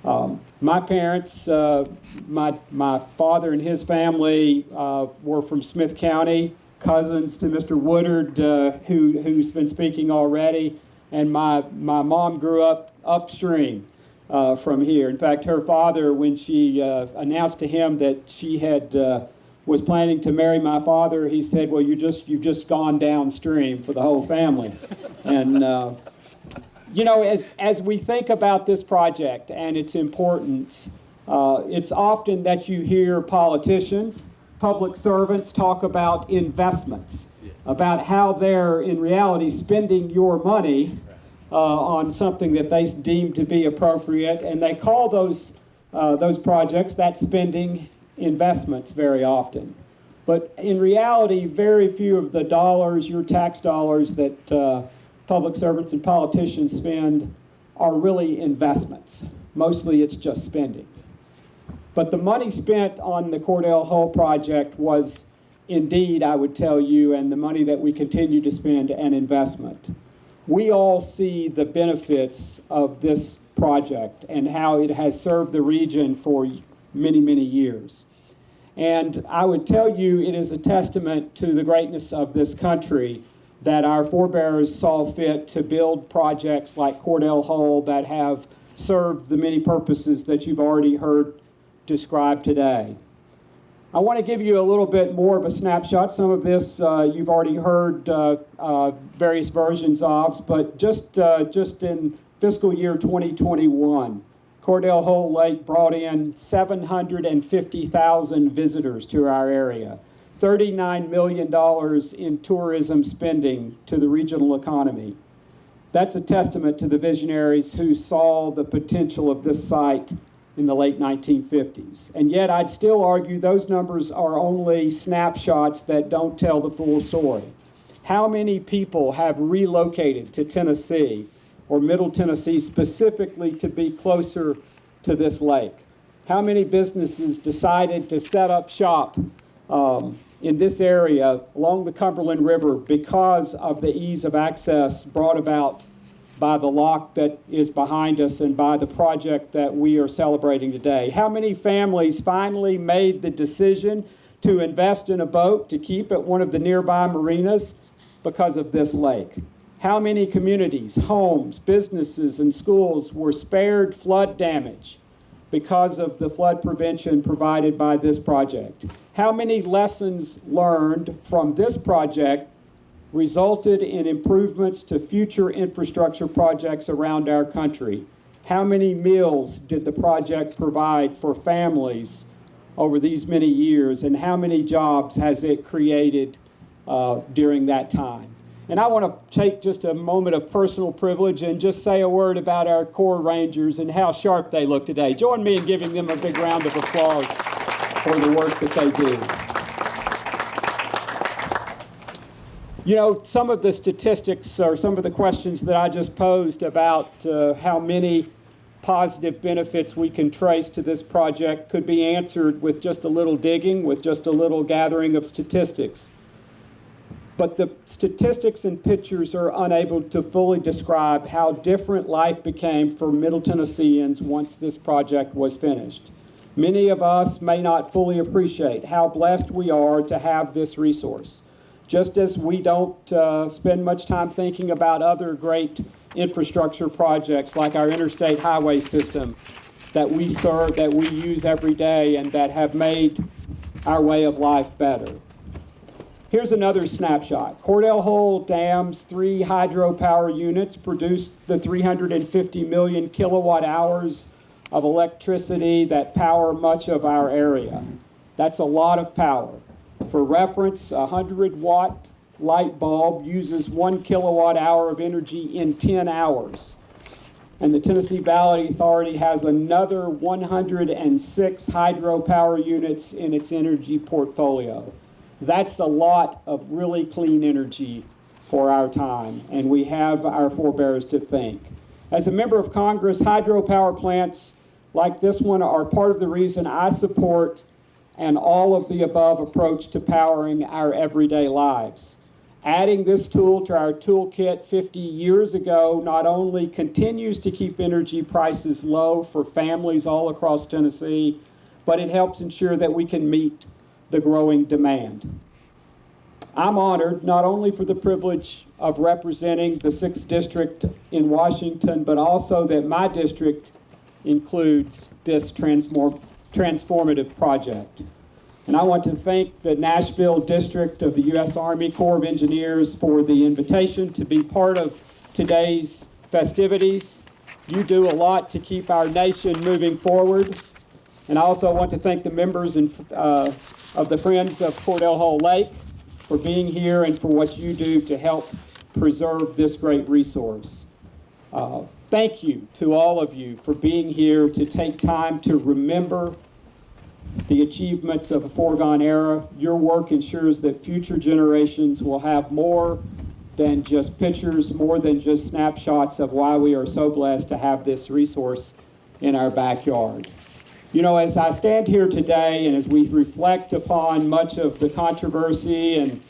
My parents, my father and his family were from Smith County, cousins to Mr. Woodard, who's been speaking already, and my mom grew up upstream from here. In fact, her father, when she announced to him that she was planning to marry my father, he said, "Well, you've just gone downstream for the whole family." And you know, as we think about this project and its importance, it's often that you hear politicians, public servants talk about investments, about how they're in reality spending your money on something that they deem to be appropriate, and they call those projects, that spending, investments very often. But in reality, very few of the dollars, your tax dollars that public servants and politicians spend are really investments. Mostly it's just spending. But the money spent on the Cordell Hull project was indeed, I would tell you, and the money that we continue to spend, an investment. We all see the benefits of this project and how it has served the region for many, many years. And I would tell you it is a testament to the greatness of this country that our forebears saw fit to build projects like Cordell Hull that have served the many purposes that you've already heard described today. I want to give you a little bit more of a snapshot. Some of this you've already heard various versions of, but just in fiscal year 2021, Cordell Hull Lake brought in 750,000 visitors to our area. $39 million in tourism spending to the regional economy. That's a testament to the visionaries who saw the potential of this site in the late 1950s. And yet I'd still argue those numbers are only snapshots that don't tell the full story. How many people have relocated to Tennessee or Middle Tennessee specifically to be closer to this lake? How many businesses decided to set up shop in this area along the Cumberland River because of the ease of access brought about by the lock that is behind us and by the project that we are celebrating today? How many families finally made the decision to invest in a boat to keep at one of the nearby marinas because of this lake? How many communities, homes, businesses, and schools were spared flood damage because of the flood prevention provided by this project? How many lessons learned from this project resulted in improvements to future infrastructure projects around our country? How many meals did the project provide for families over these many years, and how many jobs has it created during that time? And I want to take just a moment of personal privilege and just say a word about our Corps Rangers and how sharp they look today. Join me in giving them a big round of applause for the work that they do. You know, some of the statistics or some of the questions that I just posed about how many positive benefits we can trace to this project could be answered with just a little digging, with just a little gathering of statistics. But the statistics and pictures are unable to fully describe how different life became for Middle Tennesseans once this project was finished. Many of us may not fully appreciate how blessed we are to have this resource. Just as we don't spend much time thinking about other great infrastructure projects like our interstate highway system that we serve, that we use every day, and that have made our way of life better. Here's another snapshot. Cordell Hull Dam's 3 hydropower units produced the 350 million kilowatt hours of electricity that power much of our area. That's a lot of power. For reference, a 100-watt light bulb uses 1 kilowatt hour of energy in 10 hours. And the Tennessee Valley Authority has another 106 hydropower units in its energy portfolio. That's a lot of really clean energy for our time, and we have our forebears to thank. As a member of Congress, hydropower plants like this one are part of the reason I support an all of the above approach to powering our everyday lives. Adding this tool to our toolkit 50 years ago not only continues to keep energy prices low for families all across Tennessee, but it helps ensure that we can meet the growing demand. I'm honored not only for the privilege of representing the 6th District in Washington, but also that my district includes this transformative project. And I want to thank the Nashville District of the U.S. Army Corps of Engineers for the invitation to be part of today's festivities. You do a lot to keep our nation moving forward. And I also want to thank the members of the Friends of Cordell Hull Lake for being here and for what you do to help preserve this great resource. Thank you to all of you for being here to take time to remember the achievements of a foregone era. Your work ensures that future generations will have more than just pictures, more than just snapshots of why we are so blessed to have this resource in our backyard. You know, as I stand here today and as we reflect upon much of the controversy and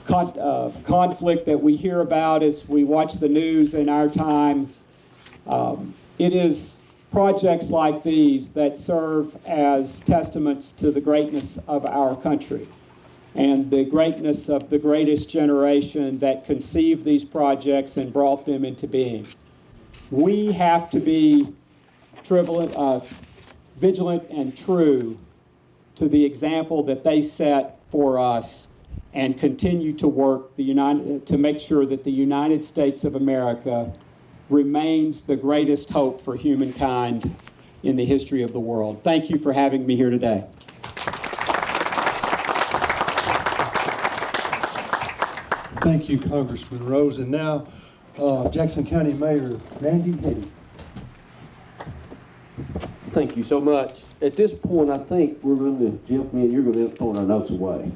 conflict that we hear about as we watch the news in our time, it is projects like these that serve as testaments to the greatness of our country and the greatness of the greatest generation that conceived these projects and brought them into being. We have to be vigilant and true to the example that they set for us and continue to work to make sure that the United States of America remains the greatest hope for humankind in the history of the world. Thank you for having me here today. Thank you, Congressman Rose. And now, Jackson County Mayor Randy Eddy. Thank you so much. At this point, I think we're going to, Jeff, me and you're going to end up throwing our notes away.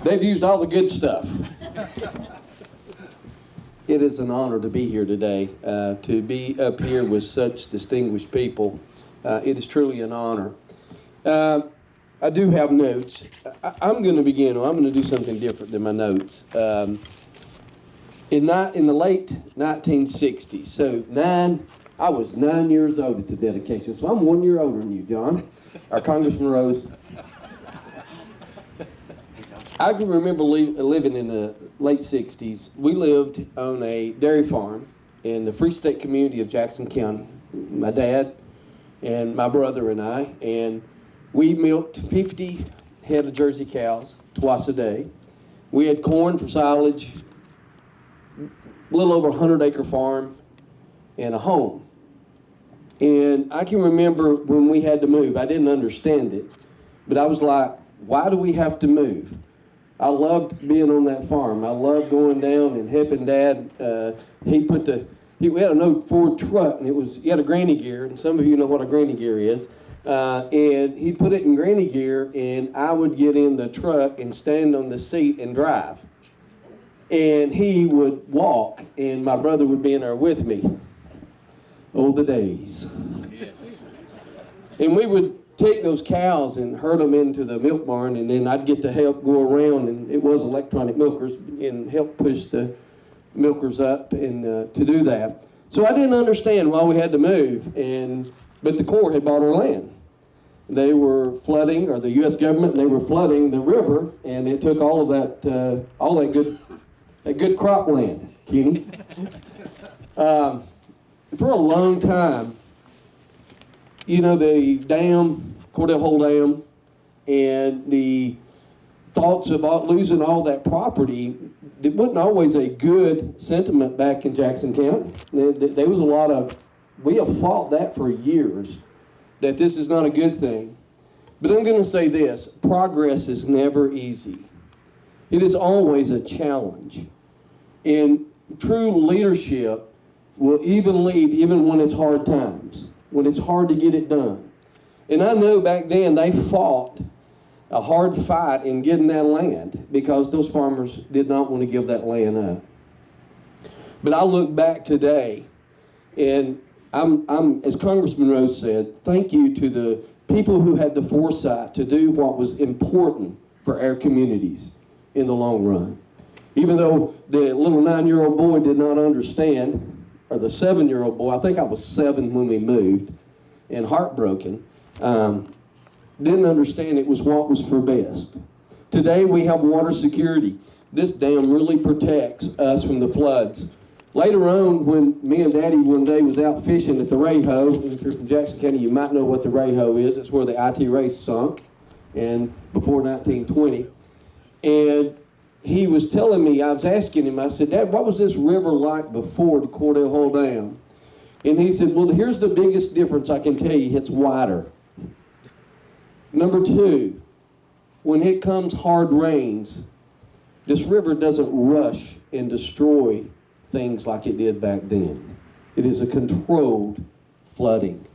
They've used all the good stuff. It is an honor to be here today, to be up here with such distinguished people. It is truly an honor. I do have notes. I'm going to begin, I'm going to do something different than my notes. In the late 1960s, so I was 9 years old at the dedication, so I'm 1 year older than you, John, our Congressman Rose. I can remember living in the late 60s. We lived on a dairy farm in the Free State community of Jackson County. My dad and my brother and I, and we milked 50 head of Jersey cows twice a day. We had corn for silage, a little over 100-acre farm, and a home. And I can remember when we had to move. I didn't understand it, but I was like, why do we have to move? I loved being on that farm. I loved going down and helping Dad. We had an old Ford truck, and he had a granny gear, and some of you know what a granny gear is. And he put it in granny gear, and I would get in the truck and stand on the seat and drive. And he would walk, and my brother would be in there with me. Oh, the days. Yes. And we would take those cows and herd them into the milk barn, and then I'd get to help go around, and it was electronic milkers, and help push the milkers up and to do that. So I didn't understand why we had to move, but the Corps had bought our land. They were flooding, or the U.S. government, they were flooding the river, and it took all of that good cropland, Kenny. For a long time, you know, the dam, Cordell Hull Dam, and the thoughts about losing all that property, it wasn't always a good sentiment back in Jackson County. There was a lot of, we have fought that for years, that this is not a good thing. But I'm going to say this, progress is never easy. It is always a challenge. And true leadership will lead even when it's hard times, when it's hard to get it done. And I know back then they fought a hard fight in getting that land because those farmers did not want to give that land up. But I look back today, and I'm as Congressman Rose said, thank you to the people who had the foresight to do what was important for our communities. in the long run. Even though the little 9-year-old boy did not understand, or the 7-year-old boy, I think I was 7 when we moved, and heartbroken, didn't understand it was what was for best. Today we have water security. This dam really protects us from the floods. Later on, when me and Daddy one day was out fishing at the Rayho, and if you're from Jackson County, you might know what the Rayho is. It's where the IT race sunk, and before 1920. And he was telling me, I was asking him, I said, Dad, what was this river like before the Cordell Hole Dam? And he said, well, here's the biggest difference I can tell you, it's wider. Number 2, when it comes hard rains, this river doesn't rush and destroy things like it did back then. It is a controlled flooding.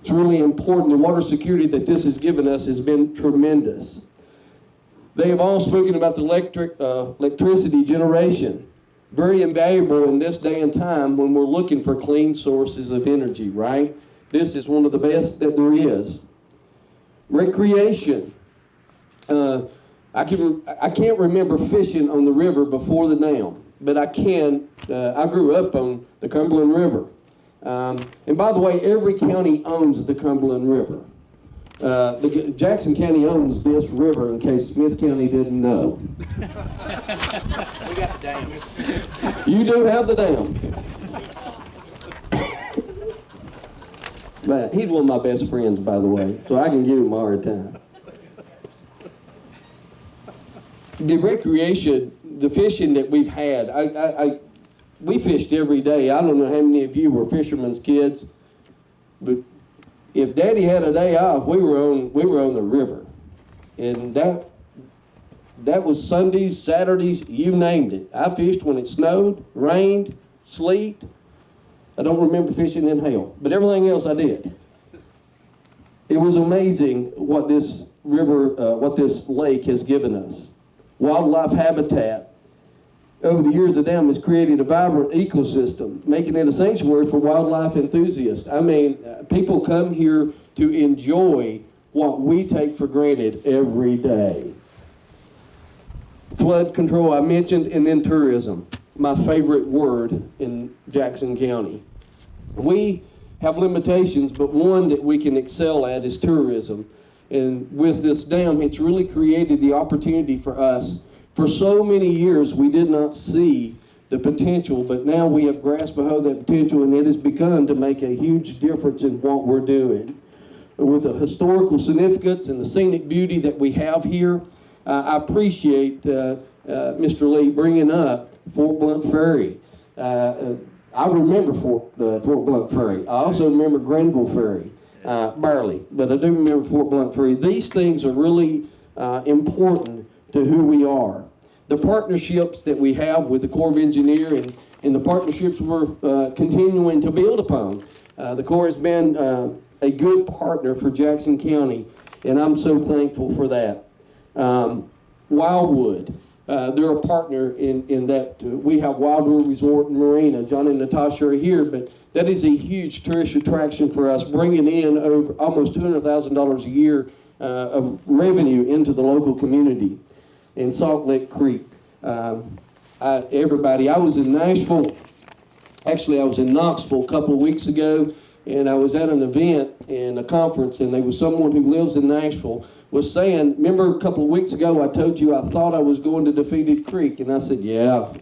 It's really important. The water security that this has given us has been tremendous. They have all spoken about the electricity generation. Very invaluable in this day and time when we're looking for clean sources of energy, right? This is one of the best that there is. Recreation. I can't remember fishing on the river before the dam, but I can. I grew up on the Cumberland River. And by the way, every county owns the Cumberland River. Jackson County owns this river, in case Smith County didn't know. We got the dam. You do have the dam. But he's one of my best friends, by the way, so I can give him a hard time. The recreation, the fishing that we've had, we fished every day. I don't know how many of you were fishermen's kids, but if Daddy had a day off, we were on the river, and that was Sundays, Saturdays, you named it. I fished when it snowed, rained, sleet. I don't remember fishing in hail, but everything else I did. It was amazing what this river, what this lake has given us. Wildlife habitat. Over the years, the dam has created a vibrant ecosystem, making it a sanctuary for wildlife enthusiasts. I mean, people come here to enjoy what we take for granted every day. Flood control, I mentioned, and then tourism, my favorite word in Jackson County. We have limitations, but one that we can excel at is tourism. And with this dam, it's really created the opportunity for us. For so many years, we did not see the potential, but now we have grasped behold that potential, and it has begun to make a huge difference in what we're doing. With the historical significance and the scenic beauty that we have here, I appreciate Mr. Lee bringing up Fort Blunt Ferry. I remember Fort Blunt Ferry. I also remember Granville Ferry, barely, but I do remember Fort Blunt Ferry. These things are really important to who we are. The partnerships that we have with the Corps of Engineers and the partnerships we're continuing to build upon. The Corps has been a good partner for Jackson County, and I'm so thankful for that. Wildwood, they're a partner in that. We have Wildwood Resort and Marina. John and Natasha are here, but that is a huge tourist attraction for us, bringing in over almost $200,000 a year of revenue into the local community. In Salt Lick Creek, everybody, I was in Nashville, actually I was in Knoxville a couple of weeks ago, and I was at an event and a conference, and there was someone who lives in Nashville was saying, remember a couple of weeks ago I told you I thought I was going to Defeated Creek, and I said, yeah,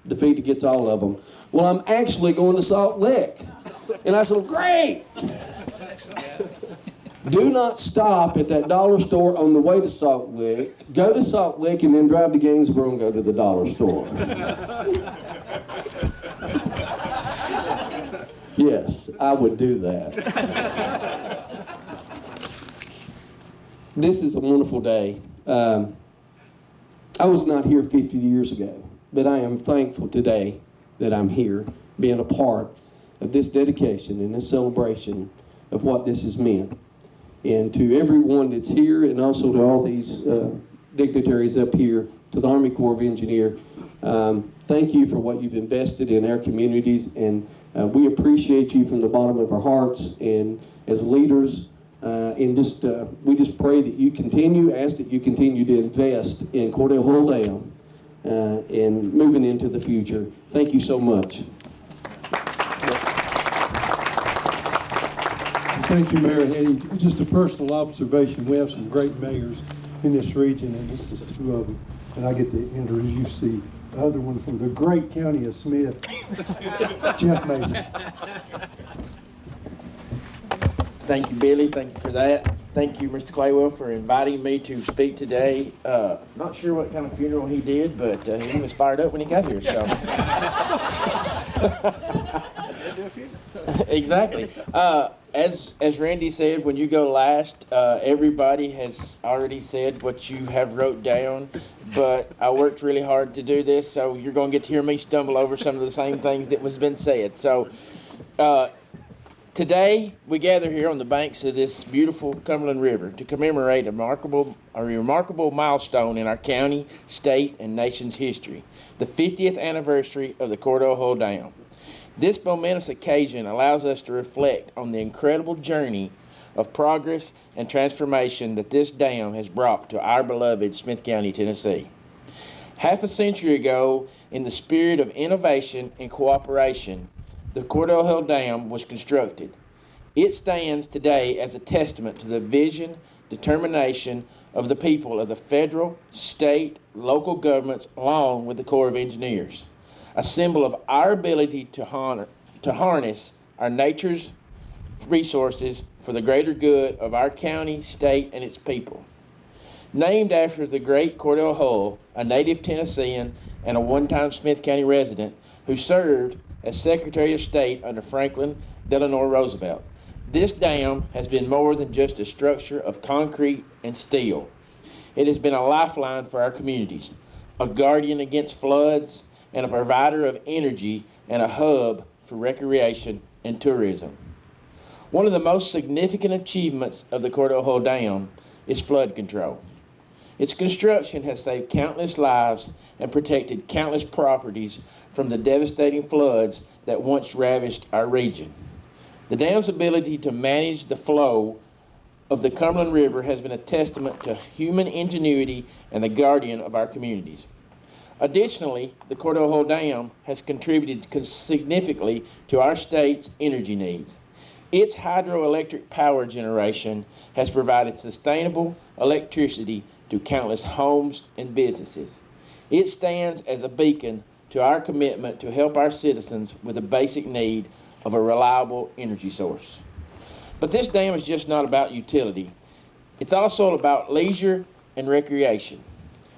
Defeated gets all of them. Well, I'm actually going to Salt Lick. And I said, great. Do not stop at that dollar store on the way to Salt Lick. Go to Salt Lick and then drive to Gainesboro and go to the dollar store. Yes, I would do that. This is a wonderful day. I was not here 50 years ago, but I am thankful today that I'm here, being a part of this dedication and this celebration of what this has meant. And to everyone that's here, and also to all these dignitaries up here, to the Army Corps of Engineers, thank you for what you've invested in our communities, and we appreciate you from the bottom of our hearts. And as leaders, And we just pray that you ask that you continue to invest in Cordell Hull Dam and moving into the future. Thank you so much. Thank you, Mayor Henning. Just a personal observation, we have some great mayors in this region, and this is two of them. And I get to introduce the other one from the great county of Smith, Jeff Mason. Thank you, Billy. Thank you for that. Thank you, Mr. Claywell, for inviting me to speak today. Not sure what kind of funeral he did, but he was fired up when he got here, so. Exactly. As Randy said, when you go last, everybody has already said what you have wrote down, but I worked really hard to do this, so you're going to get to hear me stumble over some of the same things that was been said. So today we gather here on the banks of this beautiful Cumberland River to commemorate a remarkable milestone in our county, state, and nation's history, the 50th anniversary of the Cordell Hull Dam. This momentous occasion allows us to reflect on the incredible journey of progress and transformation that this dam has brought to our beloved Smith County, Tennessee. Half a century ago, in the spirit of innovation and cooperation, the Cordell Hull Dam was constructed. It stands today as a testament to the vision, determination of the people of the federal, state, local governments, along with the Corps of Engineers. A symbol of our ability to harness our nature's resources for the greater good of our county, state, and its people. Named after the great Cordell Hull, a native Tennessean and a one-time Smith County resident who served as Secretary of State under Franklin Delano Roosevelt. This dam has been more than just a structure of concrete and steel. It has been a lifeline for our communities, a guardian against floods, and a provider of energy and a hub for recreation and tourism. One of the most significant achievements of the Cordell Hull Dam is flood control. Its construction has saved countless lives and protected countless properties from the devastating floods that once ravaged our region. The dam's ability to manage the flow of the Cumberland River has been a testament to human ingenuity and the guardian of our communities. Additionally, the Cordell Hull Dam has contributed significantly to our state's energy needs. Its hydroelectric power generation has provided sustainable electricity to countless homes and businesses. It stands as a beacon to our commitment to help our citizens with the basic need of a reliable energy source. But this dam is just not about utility. It's also about leisure and recreation.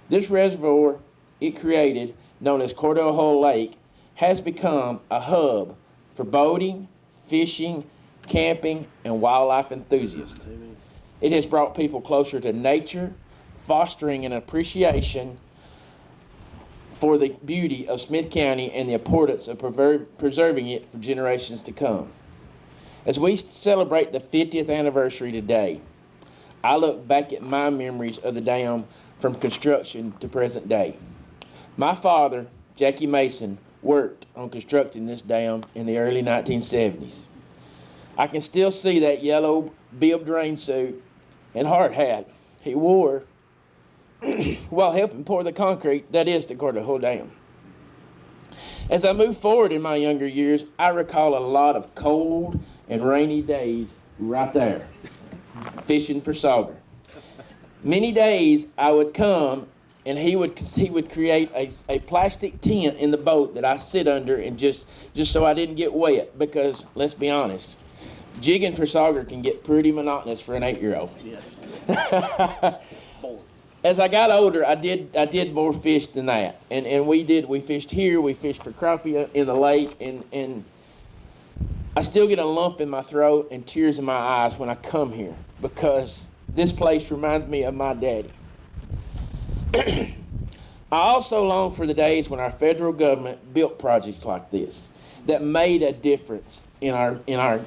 This reservoir it created, known as Cordell Hull Lake, has become a hub for boating, fishing, camping, and wildlife enthusiasts. It has brought people closer to nature, fostering an appreciation for the beauty of Smith County and the importance of preserving it for generations to come. As we celebrate the 50th anniversary today, I look back at my memories of the dam from construction to present day. My father, Jackie Mason, worked on constructing this dam in the early 1970s. I can still see that yellow bib drain suit and hard hat he wore while helping pour the concrete that is the Cordell Hull Dam. As I move forward in my younger years, I recall a lot of cold and rainy days right there, fishing for sauger. Many days I would come and he would create a plastic tent in the boat that I sit under and just so I didn't get wet, because let's be honest, jigging for sauger can get pretty monotonous for an 8-year-old. Yes. As I got older, I did more fish than that, and we fished here, we fished for crappie in the lake, and I still get a lump in my throat and tears in my eyes when I come here, because this place reminds me of my daddy. I also long for the days when our federal government built projects like this that made a difference in our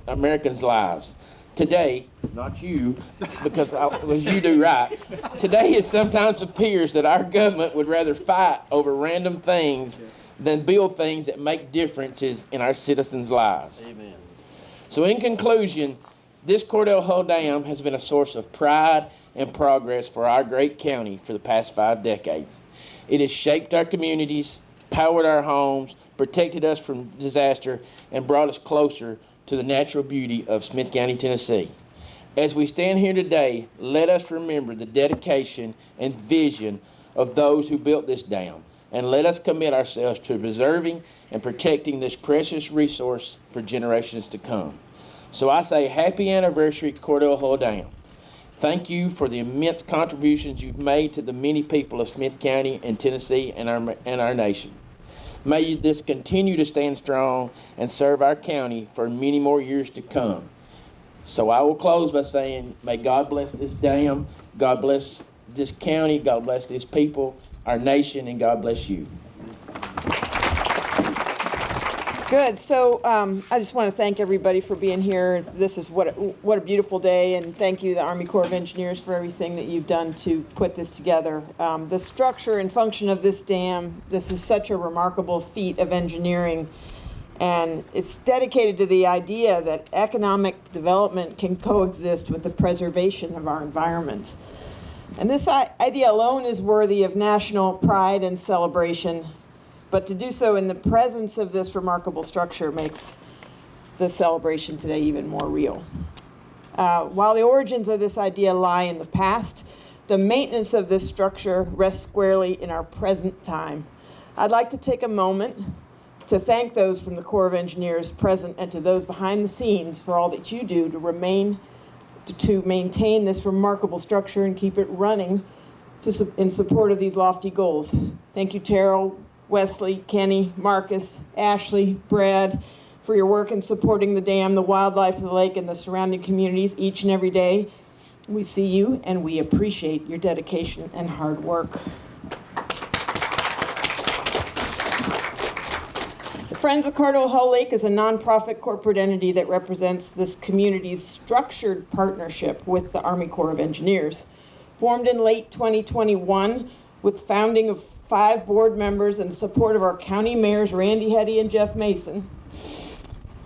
Americans' lives. Today, not you, because you do right. Today it sometimes appears that our government would rather fight over random things than build things that make differences in our citizens' lives. Amen. So in conclusion, This Cordell Hull Dam has been a source of pride and progress for our great county for the past 5 decades. It has shaped our communities, powered our homes, protected us from disaster, and brought us closer to the natural beauty of Smith County, Tennessee. As we stand here today, let us remember the dedication and vision of those who built this dam, and let us commit ourselves to preserving and protecting this precious resource for generations to come. So I say happy anniversary to Cordell Hull Dam. Thank you for the immense contributions you've made to the many people of Smith County and Tennessee and our nation. May this continue to stand strong and serve our county for many more years to come. So I will close by saying, may God bless this dam, God bless this county, God bless these people, our nation, and God bless you. Good. So I just want to thank everybody for being here. This is what a beautiful day, and thank you, the Army Corps of Engineers, for everything that you've done to put this together. The structure and function of this dam, this is such a remarkable feat of engineering, and it's dedicated to the idea that economic development can coexist with the preservation of our environment. And this idea alone is worthy of national pride and celebration. But to do so in the presence of this remarkable structure makes the celebration today even more real. While the origins of this idea lie in the past, the maintenance of this structure rests squarely in our present time. I'd like to take a moment to thank those from the Corps of Engineers present and to those behind the scenes for all that you do to maintain this remarkable structure and keep it running in support of these lofty goals. Thank you, Terrell, Wesley, Kenny, Marcus, Ashley, Brad, for your work in supporting the dam, the wildlife of the lake, and the surrounding communities each and every day. We see you, and we appreciate your dedication and hard work. The Friends of Cordell Hull Lake is a nonprofit corporate entity that represents this community's structured partnership with the Army Corps of Engineers. Formed in late 2021 with founding of 5 board members and support of our county mayors, Randy Hetty and Jeff Mason.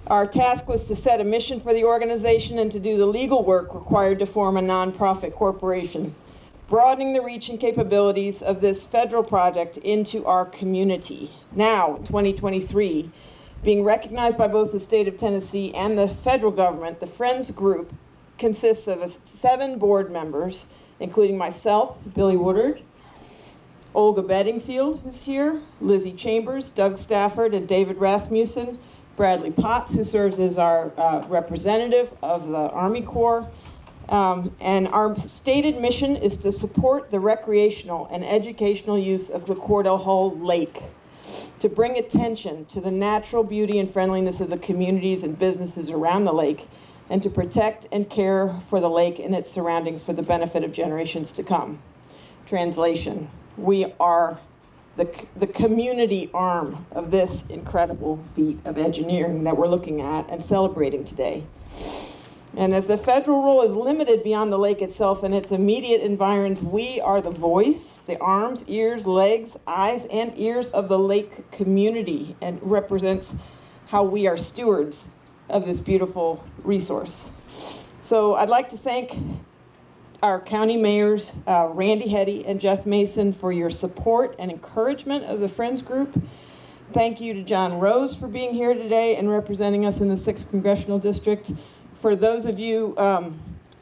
Our task was to set a mission for the organization and to do the legal work required to form a nonprofit corporation, broadening the reach and capabilities of this federal project into our community. Now, 2023, being recognized by both the state of Tennessee and the federal government, the Friends Group consists of 7 board members, including myself, Billy Woodard, Olga Bedingfield, who's here, Lizzie Chambers, Doug Stafford, and David Rasmussen, Bradley Potts, who serves as our representative of the Army Corps. And our stated mission is to support the recreational and educational use of the Cordell Hull Lake, to bring attention to the natural beauty and friendliness of the communities and businesses around the lake, and to protect and care for the lake and its surroundings for the benefit of generations to come. Translation: we are the community arm of this incredible feat of engineering that we're looking at and celebrating today. And as the federal role is limited beyond the lake itself and its immediate environs, we are the voice, the arms, ears, legs, eyes, and ears of the lake community, and represents how we are stewards of this beautiful resource. So I'd like to thank our county mayors, Randy Hetty and Jeff Mason, for your support and encouragement of the Friends Group. Thank you to John Rose for being here today and representing us in the 6th Congressional District. For those of you,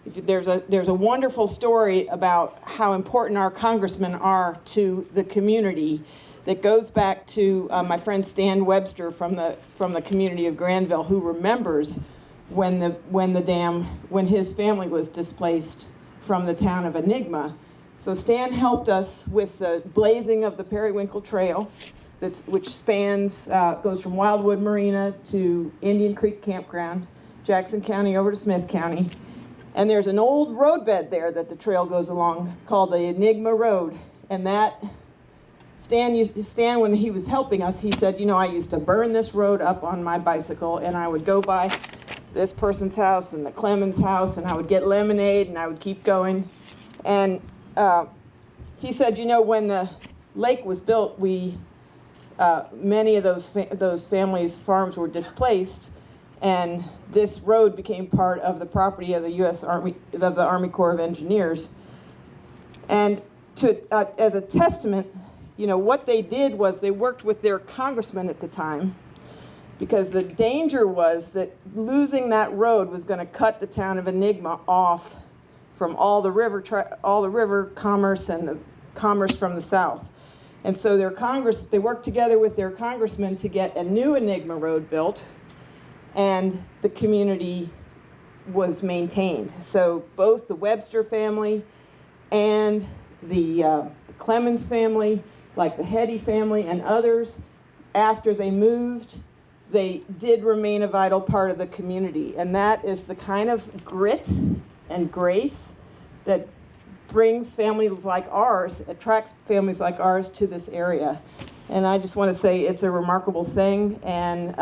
there's a wonderful story about how important our congressmen are to the community that goes back to my friend Stan Webster from the community of Granville, who remembers when his family was displaced from the town of Enigma. So Stan helped us with the blazing of the Periwinkle Trail, which spans, goes from Wildwood Marina to Indian Creek Campground, Jackson County over to Smith County. And there's an old roadbed there that the trail goes along called the Enigma Road. And that, Stan, when he was helping us, he said, you know, I used to burn this road up on my bicycle, and I would go by this person's house and the Clemens house, and I would get lemonade, and I would keep going. And he said, you know, when the lake was built, many of those families' farms were displaced, And this road became part of the property of the U.S. Army, of the Army Corps of Engineers. And as a testament, you know, what they did was they worked with their congressman at the time, because the danger was that losing that road was going to cut the town of Enigma off from all the river commerce and the commerce from the south. And so they worked together with their congressman to get a new Enigma road built, and the community was maintained. So both the Webster family and the Clemens family, like the Hetty family and others, after they moved, they did remain a vital part of the community. And that is the kind of grit and grace that brings families like ours, attracts families like ours to this area. And I just want to say it's a remarkable thing, and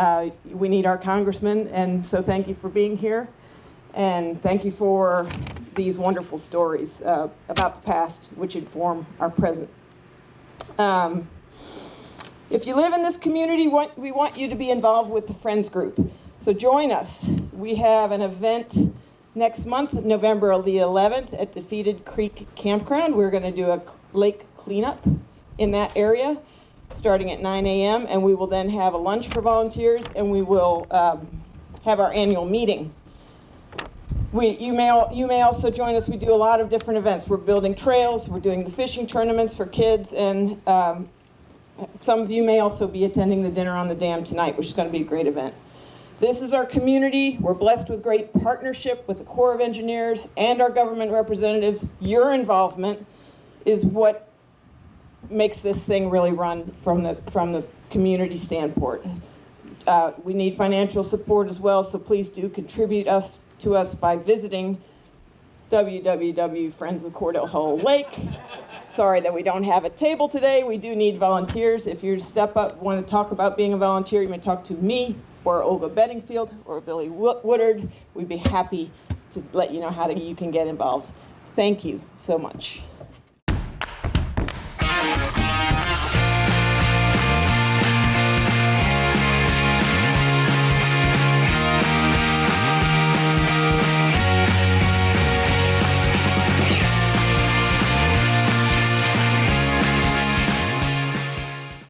we need our congressman, and so thank you for being here, and thank you for these wonderful stories about the past, which inform our present. If you live in this community, we want you to be involved with the Friends Group. So join us. We have an event next month, November the 11th, at Defeated Creek Campground. We're going to do a lake cleanup in that area, starting at 9 a.m., and we will then have a lunch for volunteers, and we will have our annual meeting. You may also join us. We do a lot of different events. We're building trails, we're doing the fishing tournaments for kids, and some of you may also be attending the Dinner on the Dam tonight, which is going to be a great event. This is our community. We're blessed with great partnership with the Corps of Engineers and our government representatives. Your involvement is what makes this thing really run from the community standpoint. We need financial support as well, so please do contribute to us by visiting www.Friends of Cordell Hull Lake. Sorry that we don't have a table today. We do need volunteers. If you step up, want to talk about being a volunteer, you may talk to me or Olga Bedingfield or Billy Woodard. We'd be happy to let you know how you can get involved. Thank you so much.